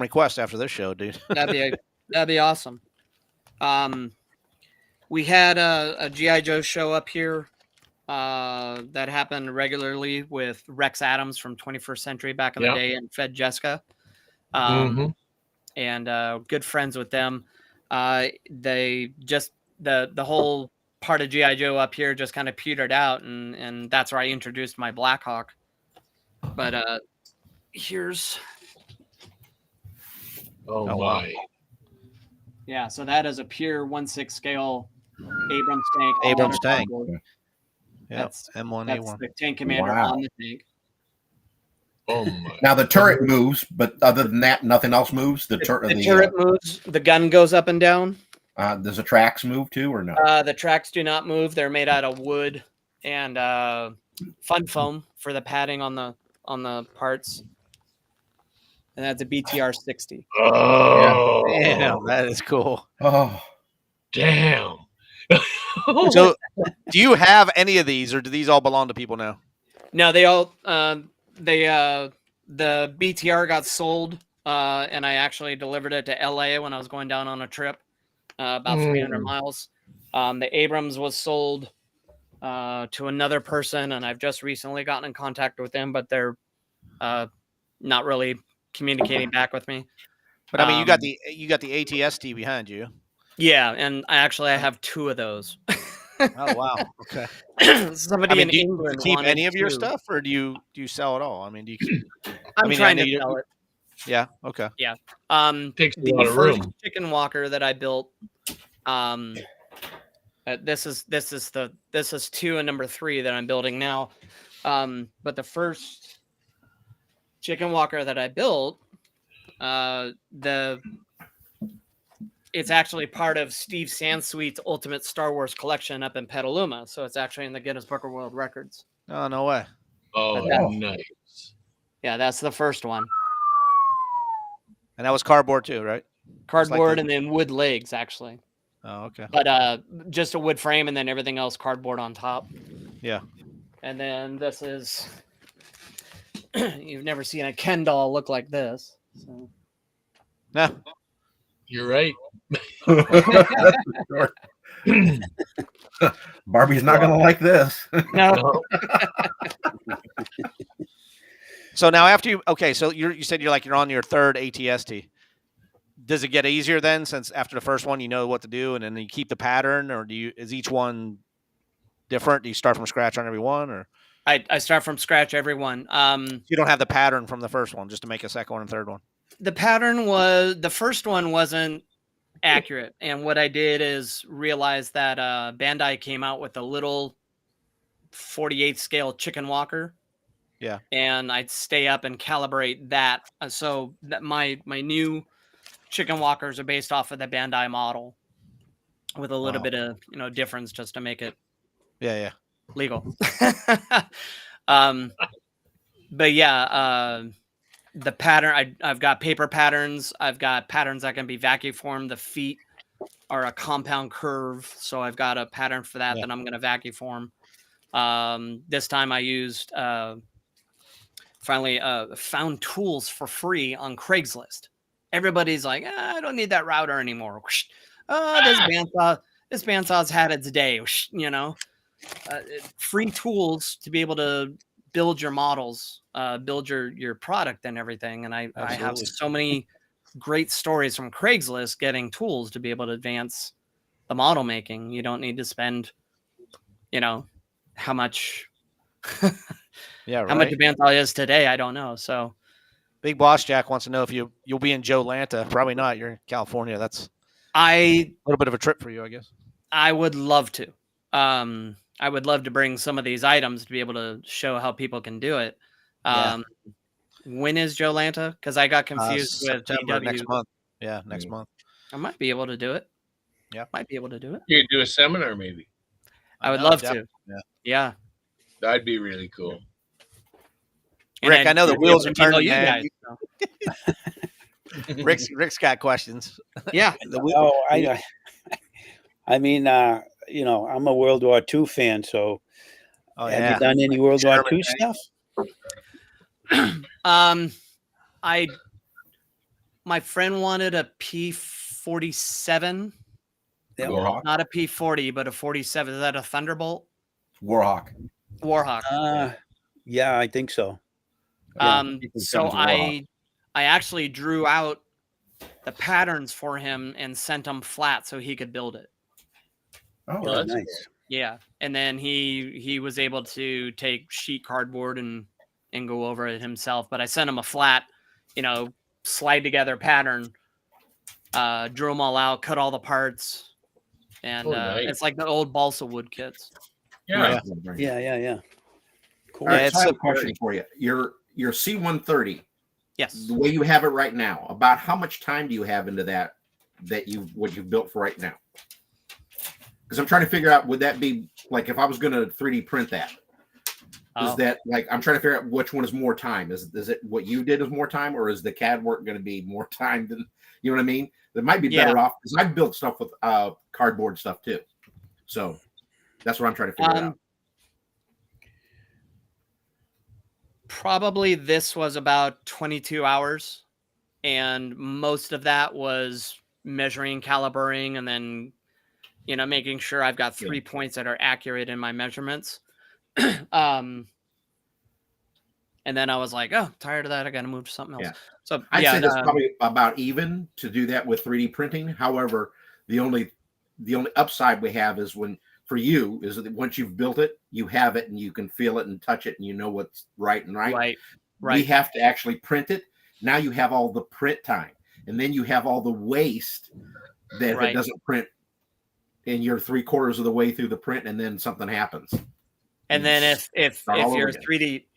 requests after this show, dude. That'd be awesome. We had a GI Joe show up here that happened regularly with Rex Adams from 21st Century back in the day and Fed Jessica. And good friends with them. They just the whole part of GI Joe up here just kind of petered out, and that's where I introduced my Blackhawk. But here's Oh my. yeah, so that is a pure 1/6 scale Abrams tank. all Abrams on a tank. cardboard. Yeah, That's M1A1. the tank commander Wow. on the tank. Oh my. Now the turret moves, but other than that, nothing else moves. The turret moves. The gun goes up and down. Does the tracks move too, or no? The tracks do not move. They're made out of wood and fun foam for the padding on the parts. And that's a BTR 60. Oh, Damn, that is cool. Oh, damn. So, do you have any of these, or do these all belong to people now? No, they all the BTR got sold, and I actually delivered it to LA when I was going down on a trip, about 300 miles. The Abrams was sold to another person, and I've just recently gotten in contact with them, but they're not really communicating back with me. But I mean, you got the ATST behind you. Yeah, and I have two of those. Oh wow. Okay. Somebody in do you England keep wanted any of your two. stuff, or do you sell it all? I mean, do you? I'm trying I to know sell it. Yeah. Okay. Yeah. Takes a The lot of first room. chicken walker that I built, this is 2 and number 3 that I'm building now. But the first chicken walker that I built, it's actually part of Steve Sansweet's Ultimate Star Wars collection up in Petaluma. So it's actually in the Guinness Book of World Records. Oh no way. Oh, Yeah. nice. Yeah, that's the first one. And that was cardboard too, right? Cardboard the- and then wood legs, actually. Oh okay. But just a wood frame and then everything else cardboard on top. Yeah. And then this is you've never seen a Ken doll look like this. So. No. You're right. that's for sure. Barbie's not gonna like this. No. So now after you said you're on your third ATST. Does it get easier then, since after the first one you know what to do, and then you keep the pattern, or is each one different? Do you start from scratch on every one, or I start from scratch every one. you don't have the pattern from the first one just to make a second one and third one? The pattern was the first one wasn't accurate, and what I did is realize that Bandai came out with a little 48 scale chicken walker, Yeah. And I'd stay up and calibrate that. So that my new chicken walkers are based off of the Bandai model with a little Wow. bit of, difference just to make it Yeah. legal. But yeah, the pattern, I've got paper patterns. I've got patterns that can be vacuum formed. The feet are a compound curve. So I've got a pattern for that Yeah. that I'm going to vacuum form. This time I used, finally found tools for free on Craigslist. Everybody's like, I don't need that router anymore. This bandsaw's had its day. Free tools to be able to build your models, build your product and everything. And I have Absolutely. so many great stories from Craigslist getting tools to be able to advance the model making. You don't need to spend, how much Yeah. how much Right. a bandsaw is today, I don't know. So Big Boss Jack wants to know if you'll be in Joe Lanta. Probably not. You're in California. That's I a little bit of a trip for you, I guess. I would love to. I would love to bring some of these items to be able to show how people can do it. Yeah. When is Joe Lanta? Because I got confused with September DW. next month. Yeah, next month. I might be able to do it. Yeah. Might be able to do it. You could do a seminar, maybe. I would know, love definitely. to. Yeah. That'd be really cool. And Rick, I know the I'd be able wheels to are email turning, you man. guys, so. Rick's got questions. Yeah. I mean, I'm a World War II fan, so Oh, have yeah. you done any World War German II stuff? My friend wanted a P-47, Yeah. Warhawk. not a P-40, but a 47. Is that a Thunderbolt? Warhawk. Warhawk. Yeah, I think so. So I actually drew out the patterns for him and sent him flat so he could build it. Oh, Well, that's nice. Yeah, and then he was able to take sheet cardboard and go over it himself. But I sent him a flat, slide together pattern, drew them all out, cut all the parts, and nice. it's like the old balsa wood kits. Yeah. Right. Yeah. Cool. All right, Yeah, so I have a it's question for you. Your C-130, Yes. the way you have it right now, about how much time do you have into what you've built for right now? Because I'm trying to figure out, would that be like if I was going to 3D print that? Is that like I'm trying to figure out which one is more time? Is it what you did is more time, or is the CAD work going to be more time than you know what I mean? That might be better off because I've built stuff with cardboard stuff too. So that's what I'm trying to figure out. Probably this was about 22 hours, and most of that was measuring, calibrating, and then making sure I've got 3 points that are accurate in my measurements. And then I was like, oh, tired of that. I got to move to something else. Yeah. So I'd say that's probably about even to do that with 3D printing. However, the only upside we have is for you is that once you've built it, you have it and you can feel it and touch it and you know what's right and right. Right. We have to actually print it. Now you have all the print time, and then you have all the waste that if it doesn't print and you're 3/4 of the way through the print and then something happens. And then if your again.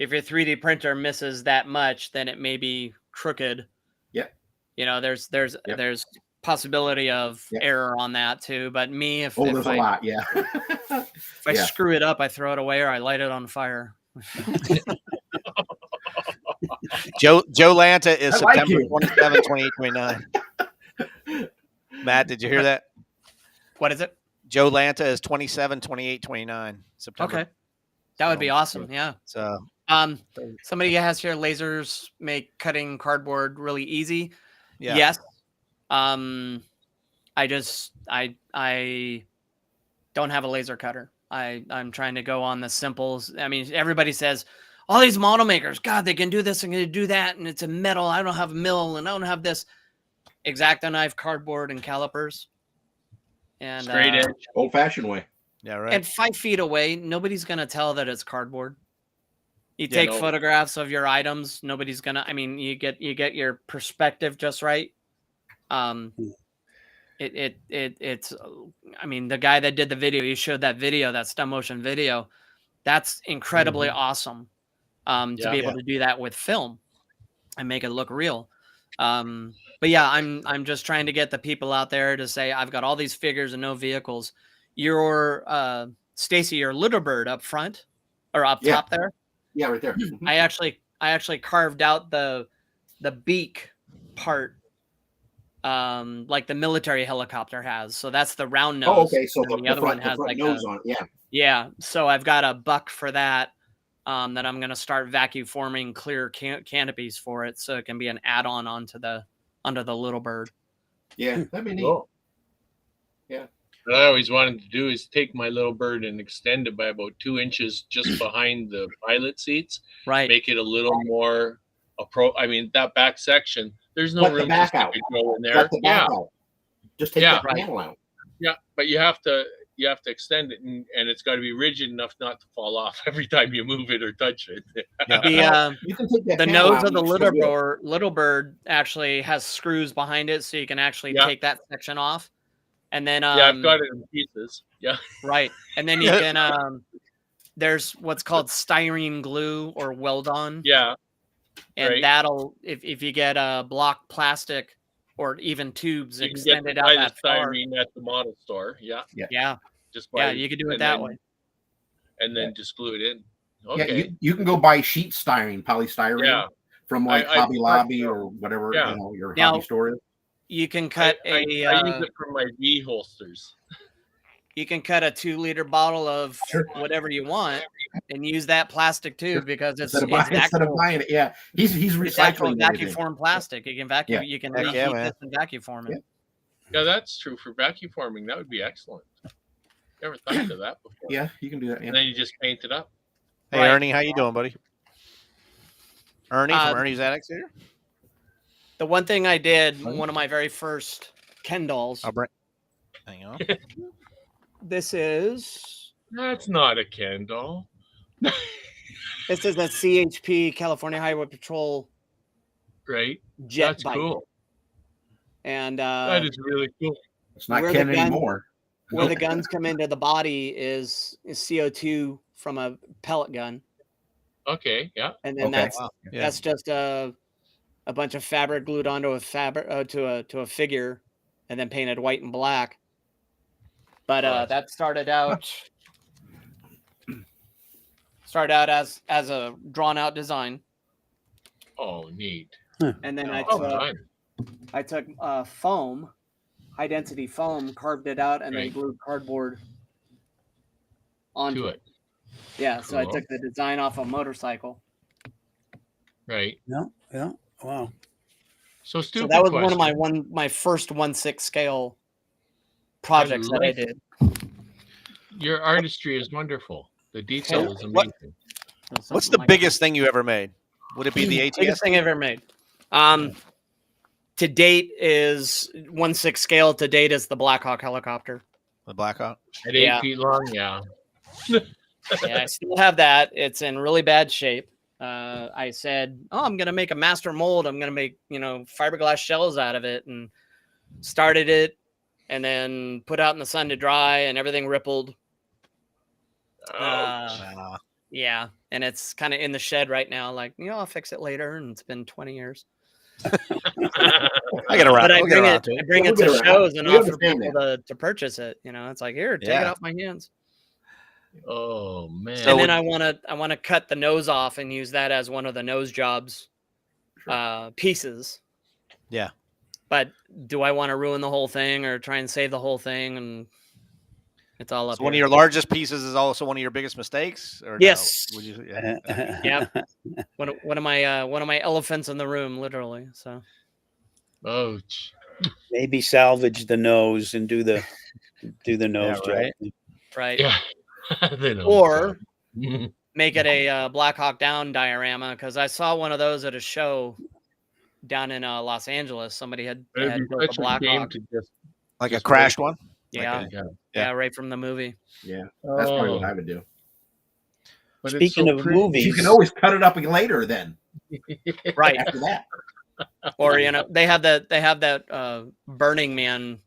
3D printer misses that much, then it may be crooked. Yep. There's possibility of error on that too. But me, if there's a lot, if I screw it up, I throw it away or I light it on fire. Joe Lanta is I like September you. 27, 28, 29. Matt, did you hear that? What is it? Joe Lanta is 27, 28, 29 September. Okay. That would be awesome. Yeah. So somebody has here lasers make cutting cardboard really easy. yeah. Yes. I don't have a laser cutter. I'm trying to go on the simples. I mean, everybody says all these model makers, God, they can do this and they do that, and it's a metal. I don't have a mill, and I don't have this X-Acto knife, cardboard, and calipers. And Straight edge, old-fashioned way. Yeah, right. And 5 feet away, nobody's gonna tell that it's cardboard. You take photographs of your items. Nobody's gonna. I mean, you get your perspective just right. It's. I mean, the guy that did the video, he showed that video, that stop motion video. That's incredibly awesome. to be able to do that with film and make it look real. But yeah, I'm just trying to get the people out there to say, I've got all these figures and no vehicles. Your Stacy, your little bird up front or up top there. Yeah, right there. I actually carved out the beak part, like the military helicopter has. So that's the round nose. Oh, okay. So the other one has like nose on it. Yeah. Yeah. So I've got a buck for that. That I'm going to start vacuum forming clear canopies for it, so it can be an add-on onto the little bird. Yeah, that'd be neat. Cool. Yeah. What I always wanted to do is take my little bird and extend it by about 2 inches just behind the pilot seats. Right. Make it a little more I mean, that back section, there's no room to stick a drill in there. Out. Just take that panel out. Yeah, but you have to extend it, and it's got to be rigid enough not to fall off every time you move it or touch it. You can take that the nose of the little bird actually has screws behind it, so you can actually take that section off. And then I've got it in pieces. Yeah. Right. And then you can there's what's called styrene glue or weld-on. Yeah. And that'll if you get a block plastic or even tubes you extended can out get that far. styrene at the model store. Yeah. Just you can do it that way. And then just glue it in. Okay. Yeah, you can go buy sheet styrene, polystyrene from like Hobby Lobby or whatever your hobby store is. You can cut I use it for my V holsters. You can cut a 2-liter bottle of whatever you want and use that plastic tube because it's instead of buying it. Yeah, he's recycling vacuum form plastic. You can vacuum. You can reheat this and vacuum form it. Yeah, that's true for vacuum forming. That would be excellent. Never thought of that before. Yeah, you can do that. Yeah. And then you just paint it up. Hey, Ernie, how you doing, buddy? Ernie from Ernie's Attics here. The one thing I did, one of my very first Ken dolls. Hang on. That's not a Ken doll. This is a CHP, California Highway Patrol. Right. Jet That's bike. Cool. And that is really cool. It's not Ken anymore. Where the guns come into the body is CO2 from a pellet gun. Okay. Yeah. And then that's just a bunch of fabric glued onto a to a figure, and then painted white and black. But that started out as a drawn out design. Oh, neat. And then I took foam, high density foam, carved it out, and then glued cardboard onto it. Yeah, so I took the design off a motorcycle. Right. Yeah. Wow. So stupid. So that was one of my first 1/6 scale projects that I did. Your artistry is wonderful. The detail is amazing. What's the biggest thing you ever made? Would it be the ATS? Biggest thing I've ever made. To date is 1/6 scale. To date is the Black Hawk helicopter. The Black Hawk? At 8 feet long, yeah. Yeah, I still have that. It's in really bad shape. I said, I'm going to make a master mold. I'm going to make, fiberglass shells out of it, and started it and then put out in the sun to dry, and everything rippled. Yeah. And it's kind of in the shed right now. Like, I'll fix it later. And it's been 20 years. I get around. I bring it to shows and offer people to purchase it. It's like, here, take it off my hands. Oh man! And then I want to cut the nose off and use that as one of the nose jobs pieces. Yeah. But do I want to ruin the whole thing or try and save the whole thing? And it's all up. So one of your largest pieces is also one of your biggest mistakes. Or yes. No? Would you, yeah. One of my elephants in the room, literally. So. Oh. Maybe salvage the nose and do the nose job. Right. Yeah. Or make it a Black Hawk Down diorama, because I saw one of those at a show down in Los Angeles. Somebody had built a Black Hawk. Like a crashed one? Yeah. Yeah, right from the movie. Yeah, that's probably what I would do. But speaking of movies, you can always cut it up later then. Right. After that. Or, they have that Burning Man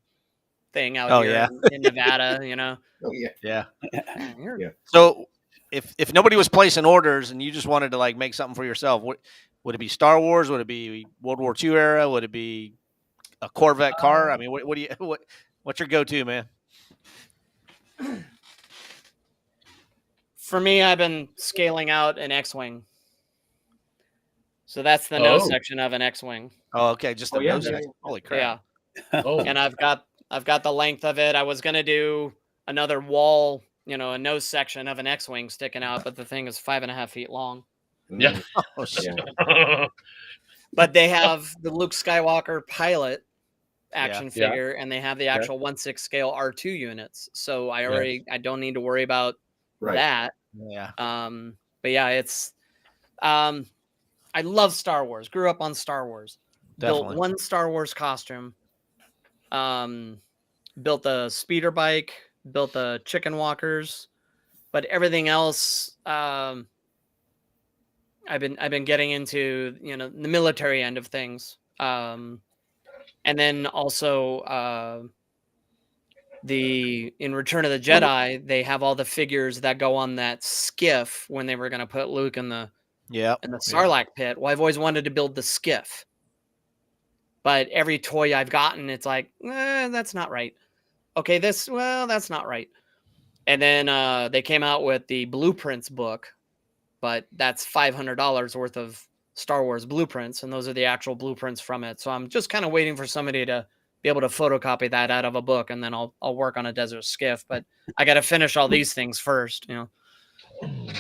thing out here in Nevada, Oh, yeah. So if nobody was placing orders and you just wanted to like make something for yourself, what would it be? Star Wars? Would it be World War II era? Would it be a Corvette car? I mean, what do you what's your go-to, man? For me, I've been scaling out an X-wing. So that's the nose Oh. section of an X-wing. Oh, okay, just the yeah, nose. yeah. Holy crap! Yeah. Oh, And I've got the length of it. I was gonna do another wall, a nose section of an X-wing sticking out, but the thing is 5.5 feet long. yeah. Oh shit! But they have the Luke Skywalker pilot action Yeah. figure, and they have the actual 1/6 scale R2 units. So I don't need to worry about Right. that. Yeah, But yeah, it's I love Star Wars. Grew up on Star Wars. definitely. Built one Star Wars costume. Built the speeder bike. Built the chicken walkers. But everything else, I've been getting into the military end of things. And then also in Return of the Jedi, they have all the figures that go on that skiff when they were going to put Luke in the Yeah, Sarlacc pit. Well, I've always wanted to build the skiff, but every toy I've gotten, it's like, that's not right. Okay, that's not right. And then they came out with the blueprints book, but that's $500 worth of Star Wars blueprints, and those are the actual blueprints from it. So I'm just kind of waiting for somebody to be able to photocopy that out of a book, and then I'll work on a desert skiff. But I got to finish all these things first,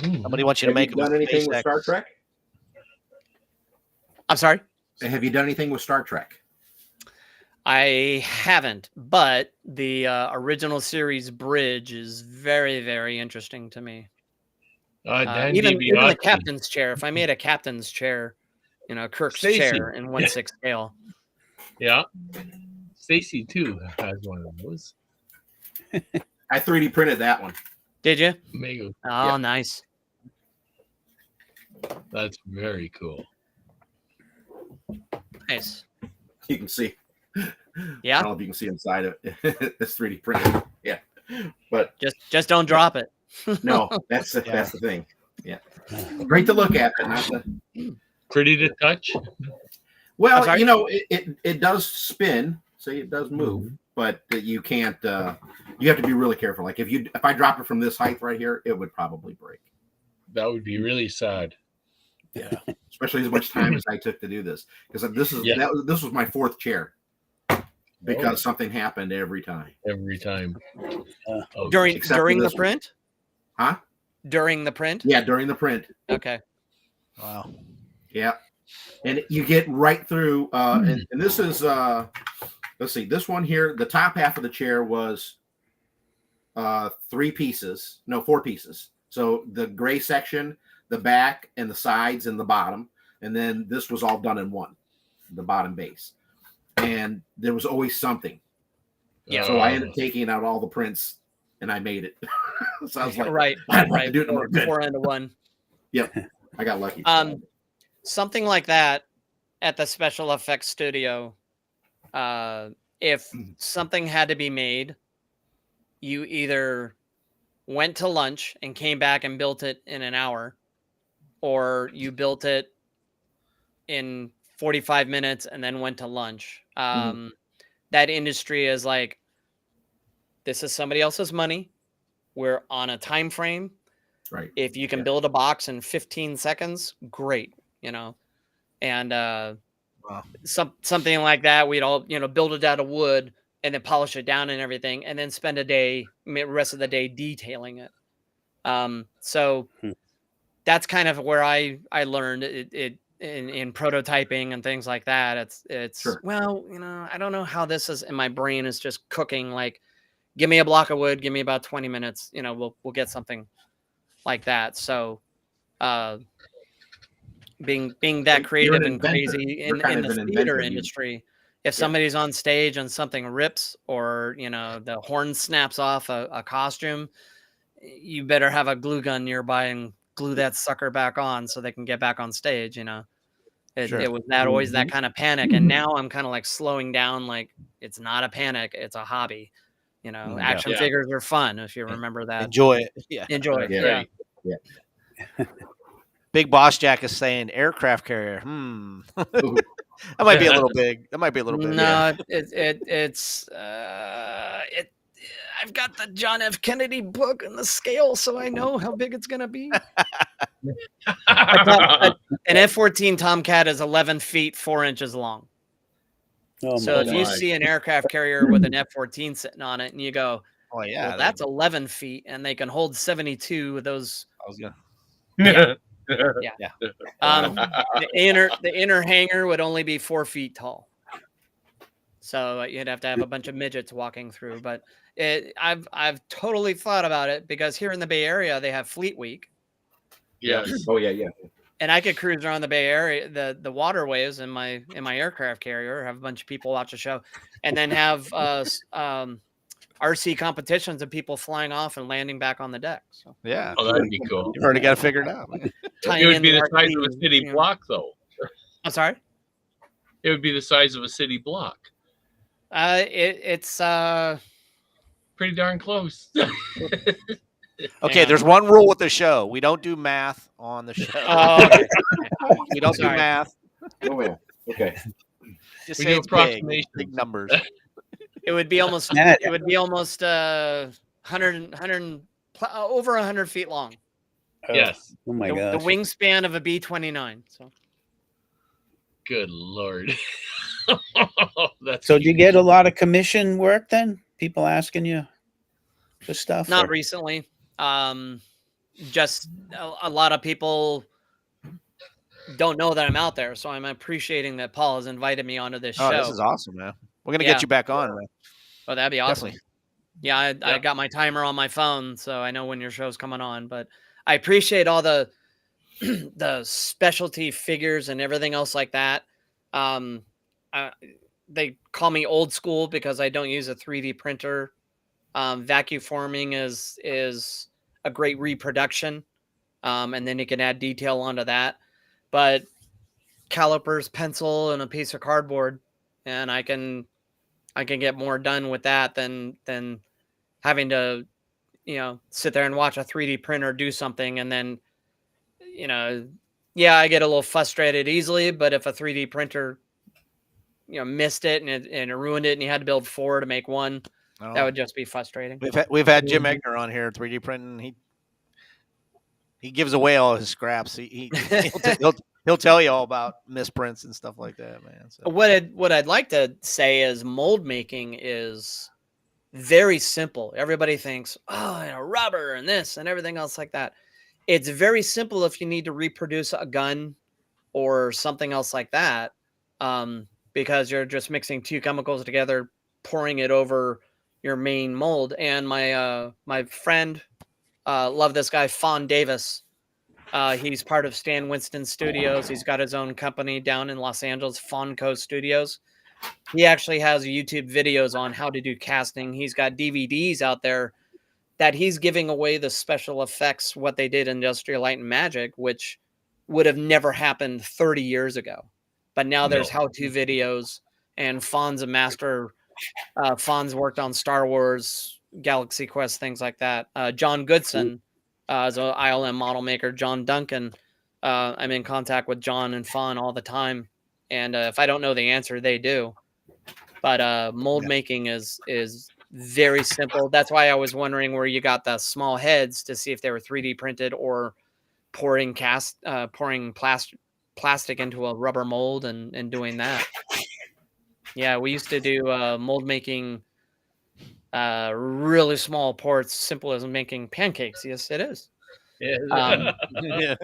somebody wants you to Have make you them done a anything with SpaceX. Star Trek? I'm sorry? Have you done anything with Star Trek? I haven't, but the original series bridge is very, very interesting to me. Dan Even the DiBiase. captain's chair. If I made a captain's chair, Kirk's Stacy. chair in 1/6 scale. Yeah. Stacy too has one of those. I 3D printed that one. Did you? Mega. Oh, Yeah. nice. That's very cool. Nice. You can see. I Yeah. don't know if you can see inside of it. It's 3D printed. Yeah, but Just don't drop it. no, that's the thing. Yeah, great to look at, but not the. Pretty to touch. Well, sorry? it does spin, so it does move, but you can't. You have to be really careful. Like if I drop it from this height right here, it would probably break. That would be really sad. Yeah. Especially as much time as I took to do this, because this was my fourth chair. Because something happened every time. Every time. During Except for the this one. print? Huh? During the print? Yeah, during the print. Okay. Wow. Yeah, and you get right through. And this is let's see, this one here. The top half of the chair was 4 pieces. So the gray section, the back, and the sides, and the bottom, and then this was all done in one, the bottom base. And there was always something. Yeah. So I ended up taking out all the prints, and I made it. So I was like, right. I don't have to do it no more. Good. 4 into 1. Yep, I got lucky. Something like that at the special effects studio. If something had to be made, you either went to lunch and came back and built it in an hour, or you built it in 45 minutes and then went to lunch. That industry is like, this is somebody else's money. We're on a time frame. Right. If you can build a box in 15 seconds, great. And something like that, we'd all build it out of wood and then polish it down and everything, and then spend the rest of the day detailing it. So that's kind of where I learned it in prototyping and things like that. It's Sure. Well, I don't know how this is in my brain is just cooking. Like, give me a block of wood, give me about 20 minutes, we'll get something like that. So being that creative and crazy in the theater industry, if somebody's on stage and something rips, or the horn snaps off a costume, you better have a glue gun nearby and glue that sucker back on so they can get back on stage. It was always that kind of panic, and now I'm kind of like slowing down. Like, it's not a panic, it's a hobby. Action figures are fun, if you remember that. Enjoy it. Yeah. Enjoy it. Yeah. Yeah. Big Boss Jack is saying aircraft carrier. That might be a little big. That might be a little big. No, I've got the John F. Kennedy book and the scale, so I know how big it's gonna be. An F-14 Tomcat is 11 feet 4 inches long. Oh, So if you my. see an aircraft carrier with an F-14 sitting on it, and you go, Oh yeah, well, that's 11 feet, and they can hold 72 with those. I was gonna. The inner hangar would only be 4 feet tall, so you'd have to have a bunch of midgets walking through. But I've totally thought about it because here in the Bay Area they have Fleet Week. Yes. Oh yeah. And I could cruise around the Bay Area, the waterways in my aircraft carrier, have a bunch of people watch the show, and then have RC competitions of people flying off and landing back on the deck. So Yeah. Oh, that'd be cool. You've already got it figured out. Man. tying It would in be the RC, size of a city you know. block, though. I'm sorry. It would be the size of a city block. It's Pretty darn close. Okay, Yeah. there's one rule with the show: we don't do math on the show. okay. We don't do Sorry. math. Oh yeah. Okay. Just We say do it's approximations. big numbers. It would be almost Matt. it would be almost 100 over 100 feet long. Yes. Oh my The gosh. wingspan of a B-29. So Good Lord. That's So do you get a lot of commission work then? People asking you for stuff? not or- recently. Just a lot of people don't know that I'm out there, so I'm appreciating that Paul has invited me onto this Oh, show. this is awesome, man. We're gonna Yeah. get you back on, man. Oh, that'd be awesome. Definitely. Yeah, I Yeah. got my timer on my phone, so I know when your show's coming on. But I appreciate all the the specialty figures and everything else like that. They call me old school because I don't use a 3D printer. Vacuum forming is a great reproduction, and then you can add detail onto that. But calipers, pencil, and a piece of cardboard, and I can get more done with that than having to, sit there and watch a 3D printer do something. And then, yeah, I get a little frustrated easily, but if a 3D printer, missed it and it ruined it and you had to build 4 to make 1, that Oh. would just be frustrating. We've had Jim Egner on here, 3D printing. He gives away all his scraps. He'll tell you all about misprints and stuff like that, man. So. What I'd like to say is mold making is very simple. Everybody thinks, rubber and this and everything else like that. It's very simple if you need to reproduce a gun or something else like that, because you're just mixing 2 chemicals together, pouring it over your main mold. And my friend, love this guy, Fawn Davis. He's part of Stan Winston Studios. He's got his own company down in Los Angeles, Fawnco Studios. He actually has YouTube videos on how to do casting. He's got DVDs out there that he's giving away the special effects, what they did in Industrial Light and Magic, which would have never happened 30 years ago. But now there's how-to videos, and Fawn's a master. Fawn's worked on Star Wars, Galaxy Quest, things like that. John Goodson is an ILM model maker. John Duncan, I'm in contact with John and Fawn all the time. And if I don't know the answer, they do. But mold making is very simple. That's why I was wondering where you got the small heads to see if they were 3D printed or pouring plastic into a rubber mold and doing that. Yeah, we used to do mold making really small parts, simple as making pancakes. Yes, it is. Yeah. Yeah.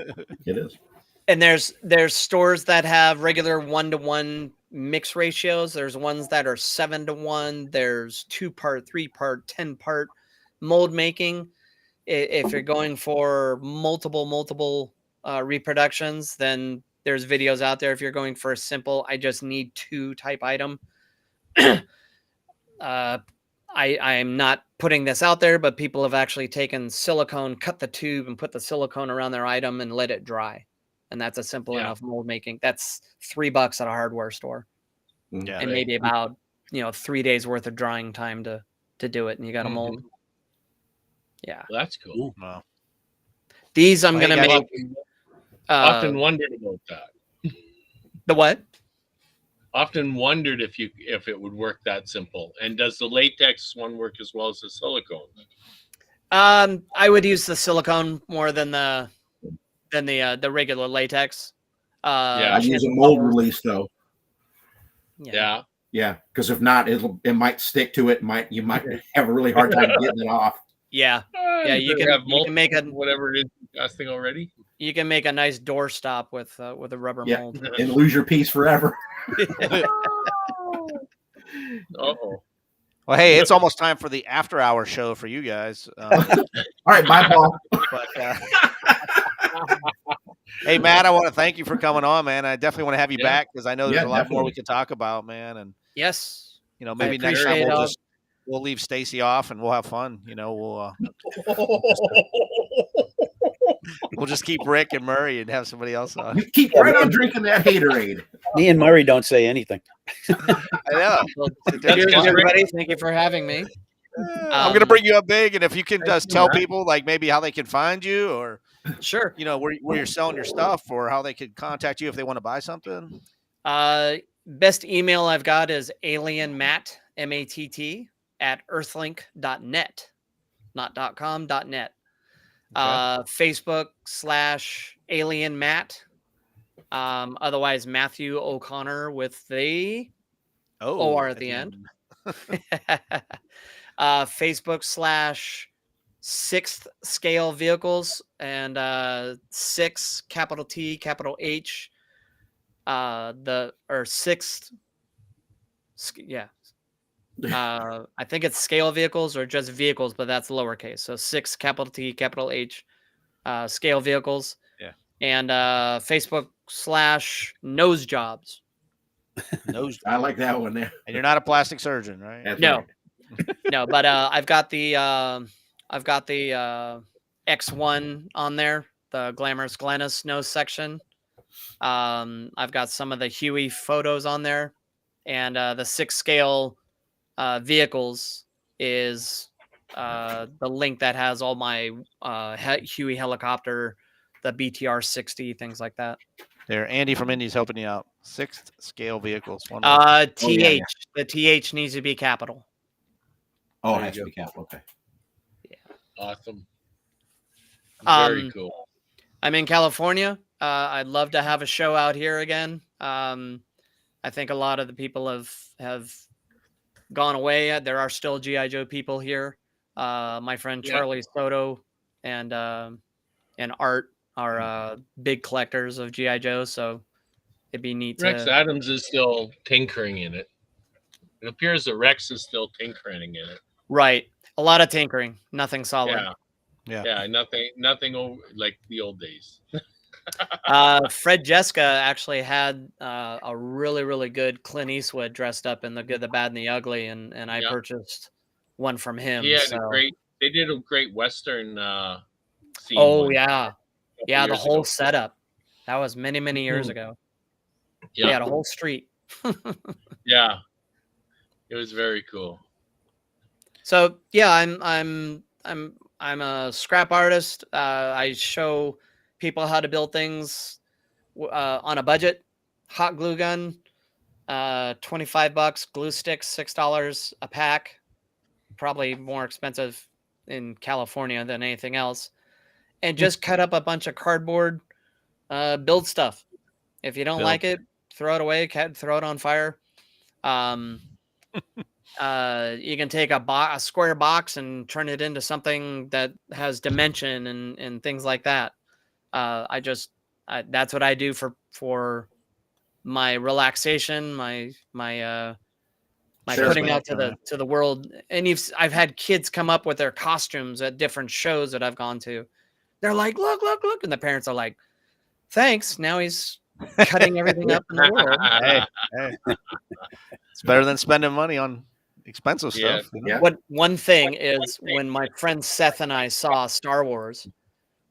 It is. And there's stores that have regular 1-to-1 mix ratios. There's ones that are 7-to-1. There's 2-part, 3-part, 10-part mold making. If you're going for multiple reproductions, then there's videos out there. If you're going for a simple, I just need 2 type item. I am not putting this out there, but people have actually taken silicone, cut the tube, and put the silicone around their item and let it dry. And that's a simple enough mold making. That's $3 at a hardware store, Yeah. and maybe about 3 days worth of drying time to do it, and you got a mold. Yeah, That's cool. Wow. These I'm Well, hey, gonna guys. make. Often wondered about that. The what? Often wondered if it would work that simple. And does the latex one work as well as the silicone? I would use the silicone more than the regular latex. Yeah. I'd use a chances mold are- release though. Yeah. Yeah, because if not, it might stick to it. You might have a really hard time getting it off. Yeah, Yeah, you better can- you can make a- whatever it is casting already. you can make a nice door stop with a rubber Yeah. mold. And lose your piece forever. Uh-oh. Well, hey, it's almost time for the after-hour show for you guys. All right, bye, Paul. But, hey, Matt, I want to thank you for coming on, man. I definitely want to have you Yeah. back because I know there's Yeah, a lot more definitely. we could talk about, man. And Yes. maybe next time appreciate we'll leave Stacy off and we'll have fun. We'll just keep Rick and Murray and have somebody else on. You keep right on drinking that haterade. Me and Murray don't say anything. I know. Well, That's cheers, good. everybody. Thank you for having me. I'm gonna bring you up big, and if you can just tell people like maybe how they can find you, or Sure. where you're selling your stuff, or how they could contact you if they want to buy something. Best email I've got is alienmatt, MATT, @earthlink.net, not .com, .net. Facebook /alienmatt. Otherwise Matthew O'Connor with the OR at the end. Facebook /sixth scale vehicles, and 6 capital T capital H, sixth, yeah. I think it's scale vehicles or just vehicles, but that's lowercase. So 6 capital T capital H, scale vehicles. Yeah. And Facebook /nose jobs. Nose. I like that one there. And you're not a plastic surgeon, right? That's No. right. No, but I've got the X1 on there, the Glamorous Glennis nose section. I've got some of the Huey photos on there, and the 6 scale vehicles is the link that has all my Huey helicopter, the BTR 60, things like that. There, Andy from Indy's helping you out. 6th scale vehicles. One TH, yeah. the TH needs to be capital. Oh, There it you has to go. be capital. Okay. Awesome. Um, Very cool. I'm in California. I'd love to have a show out here again. I think a lot of the people have gone away. There are still GI Joe people here. My friend Yeah. Charlie Soto and Art are big collectors of GI Joe, so it'd be neat Rex to. Adams is still tinkering in it. It appears that Rex is still tinkering in it. Right, a lot of tinkering, nothing solid. Yeah. Nothing over like the old days. Fred Jeska actually had a really good Clint Eastwood dressed up in the Good, the Bad, and the Ugly, and I Yeah. purchased one from him. He had so. they did a great Western scene. Oh one yeah, couple yeah, the years whole ago. setup. That was many years ago. Yeah. Yeah, the whole street. Yeah. It was very cool. So yeah, I'm a scrap artist. I show people how to build things on a budget. Hot glue gun, $25. Glue sticks, $6 a pack. Probably more expensive in California than anything else. And just cut up a bunch of cardboard, build stuff. If you don't Build. like it, throw it away. Throw it on fire. You can take a square box and turn it into something that has dimension and things like that. That's what I do for my relaxation, my Sure. putting out to the world. And I've had kids come up with their costumes at different shows that I've gone to. They're like, look, and the parents are like, thanks. Now he's cutting everything up in the world. Hey. It's better than spending money on expensive Yeah. stuff. Yeah. What one thing is, when my friend Seth and I saw Star Wars,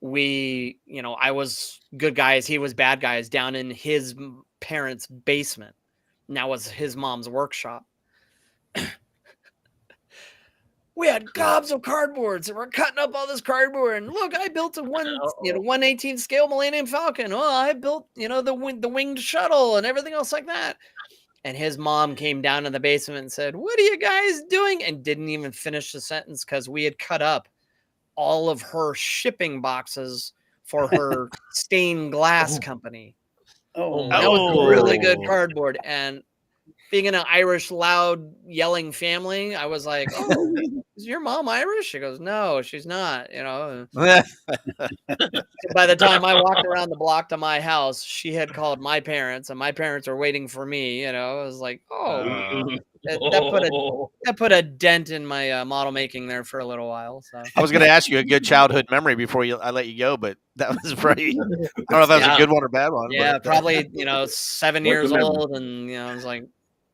I was good guys, he was bad guys, down in his parents' basement. And that was his mom's workshop. we had gobs of cardboards and we're cutting up all this cardboard. And look, I built a 1/18 scale Millennium Falcon. Oh, I built, the winged shuttle and everything else like that. And his mom came down in the basement and said, "What are you guys doing?" And didn't even finish the sentence because we had cut up all of her shipping boxes for her stained glass company. Oh, That was really good cardboard. And being in an Irish loud yelling family, I was like, "Oh, is your mom Irish?" She goes, "No, she's not." By the time I walked around the block to my house, she had called my parents, and my parents were waiting for me. I was like, "Oh, that put a dent in my model making there for a little while." So I was going to ask you a good childhood memory before I let you go, but that was pretty. I don't know if that was a good one or bad one. Yeah, but, probably 7 years the memory? old, and I was like,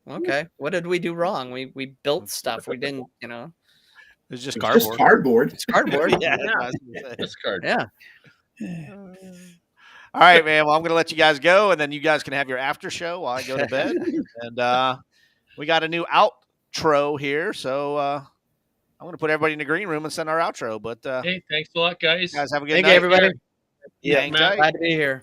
"Okay, what did we do wrong? We built stuff. We didn't, it was just It's cardboard. just cardboard. It's cardboard." Yeah, Yeah. I was gonna say. This card. Yeah. All right, man. Well, I'm going to let you guys go, and then you guys can have your after show while I go to bed. And we got a new outro here, so I'm going to put everybody in the green room and send our outro. But Hey, thanks a lot, guys. guys, have a good Thank night. you, everybody. Hang tight. Glad to be here.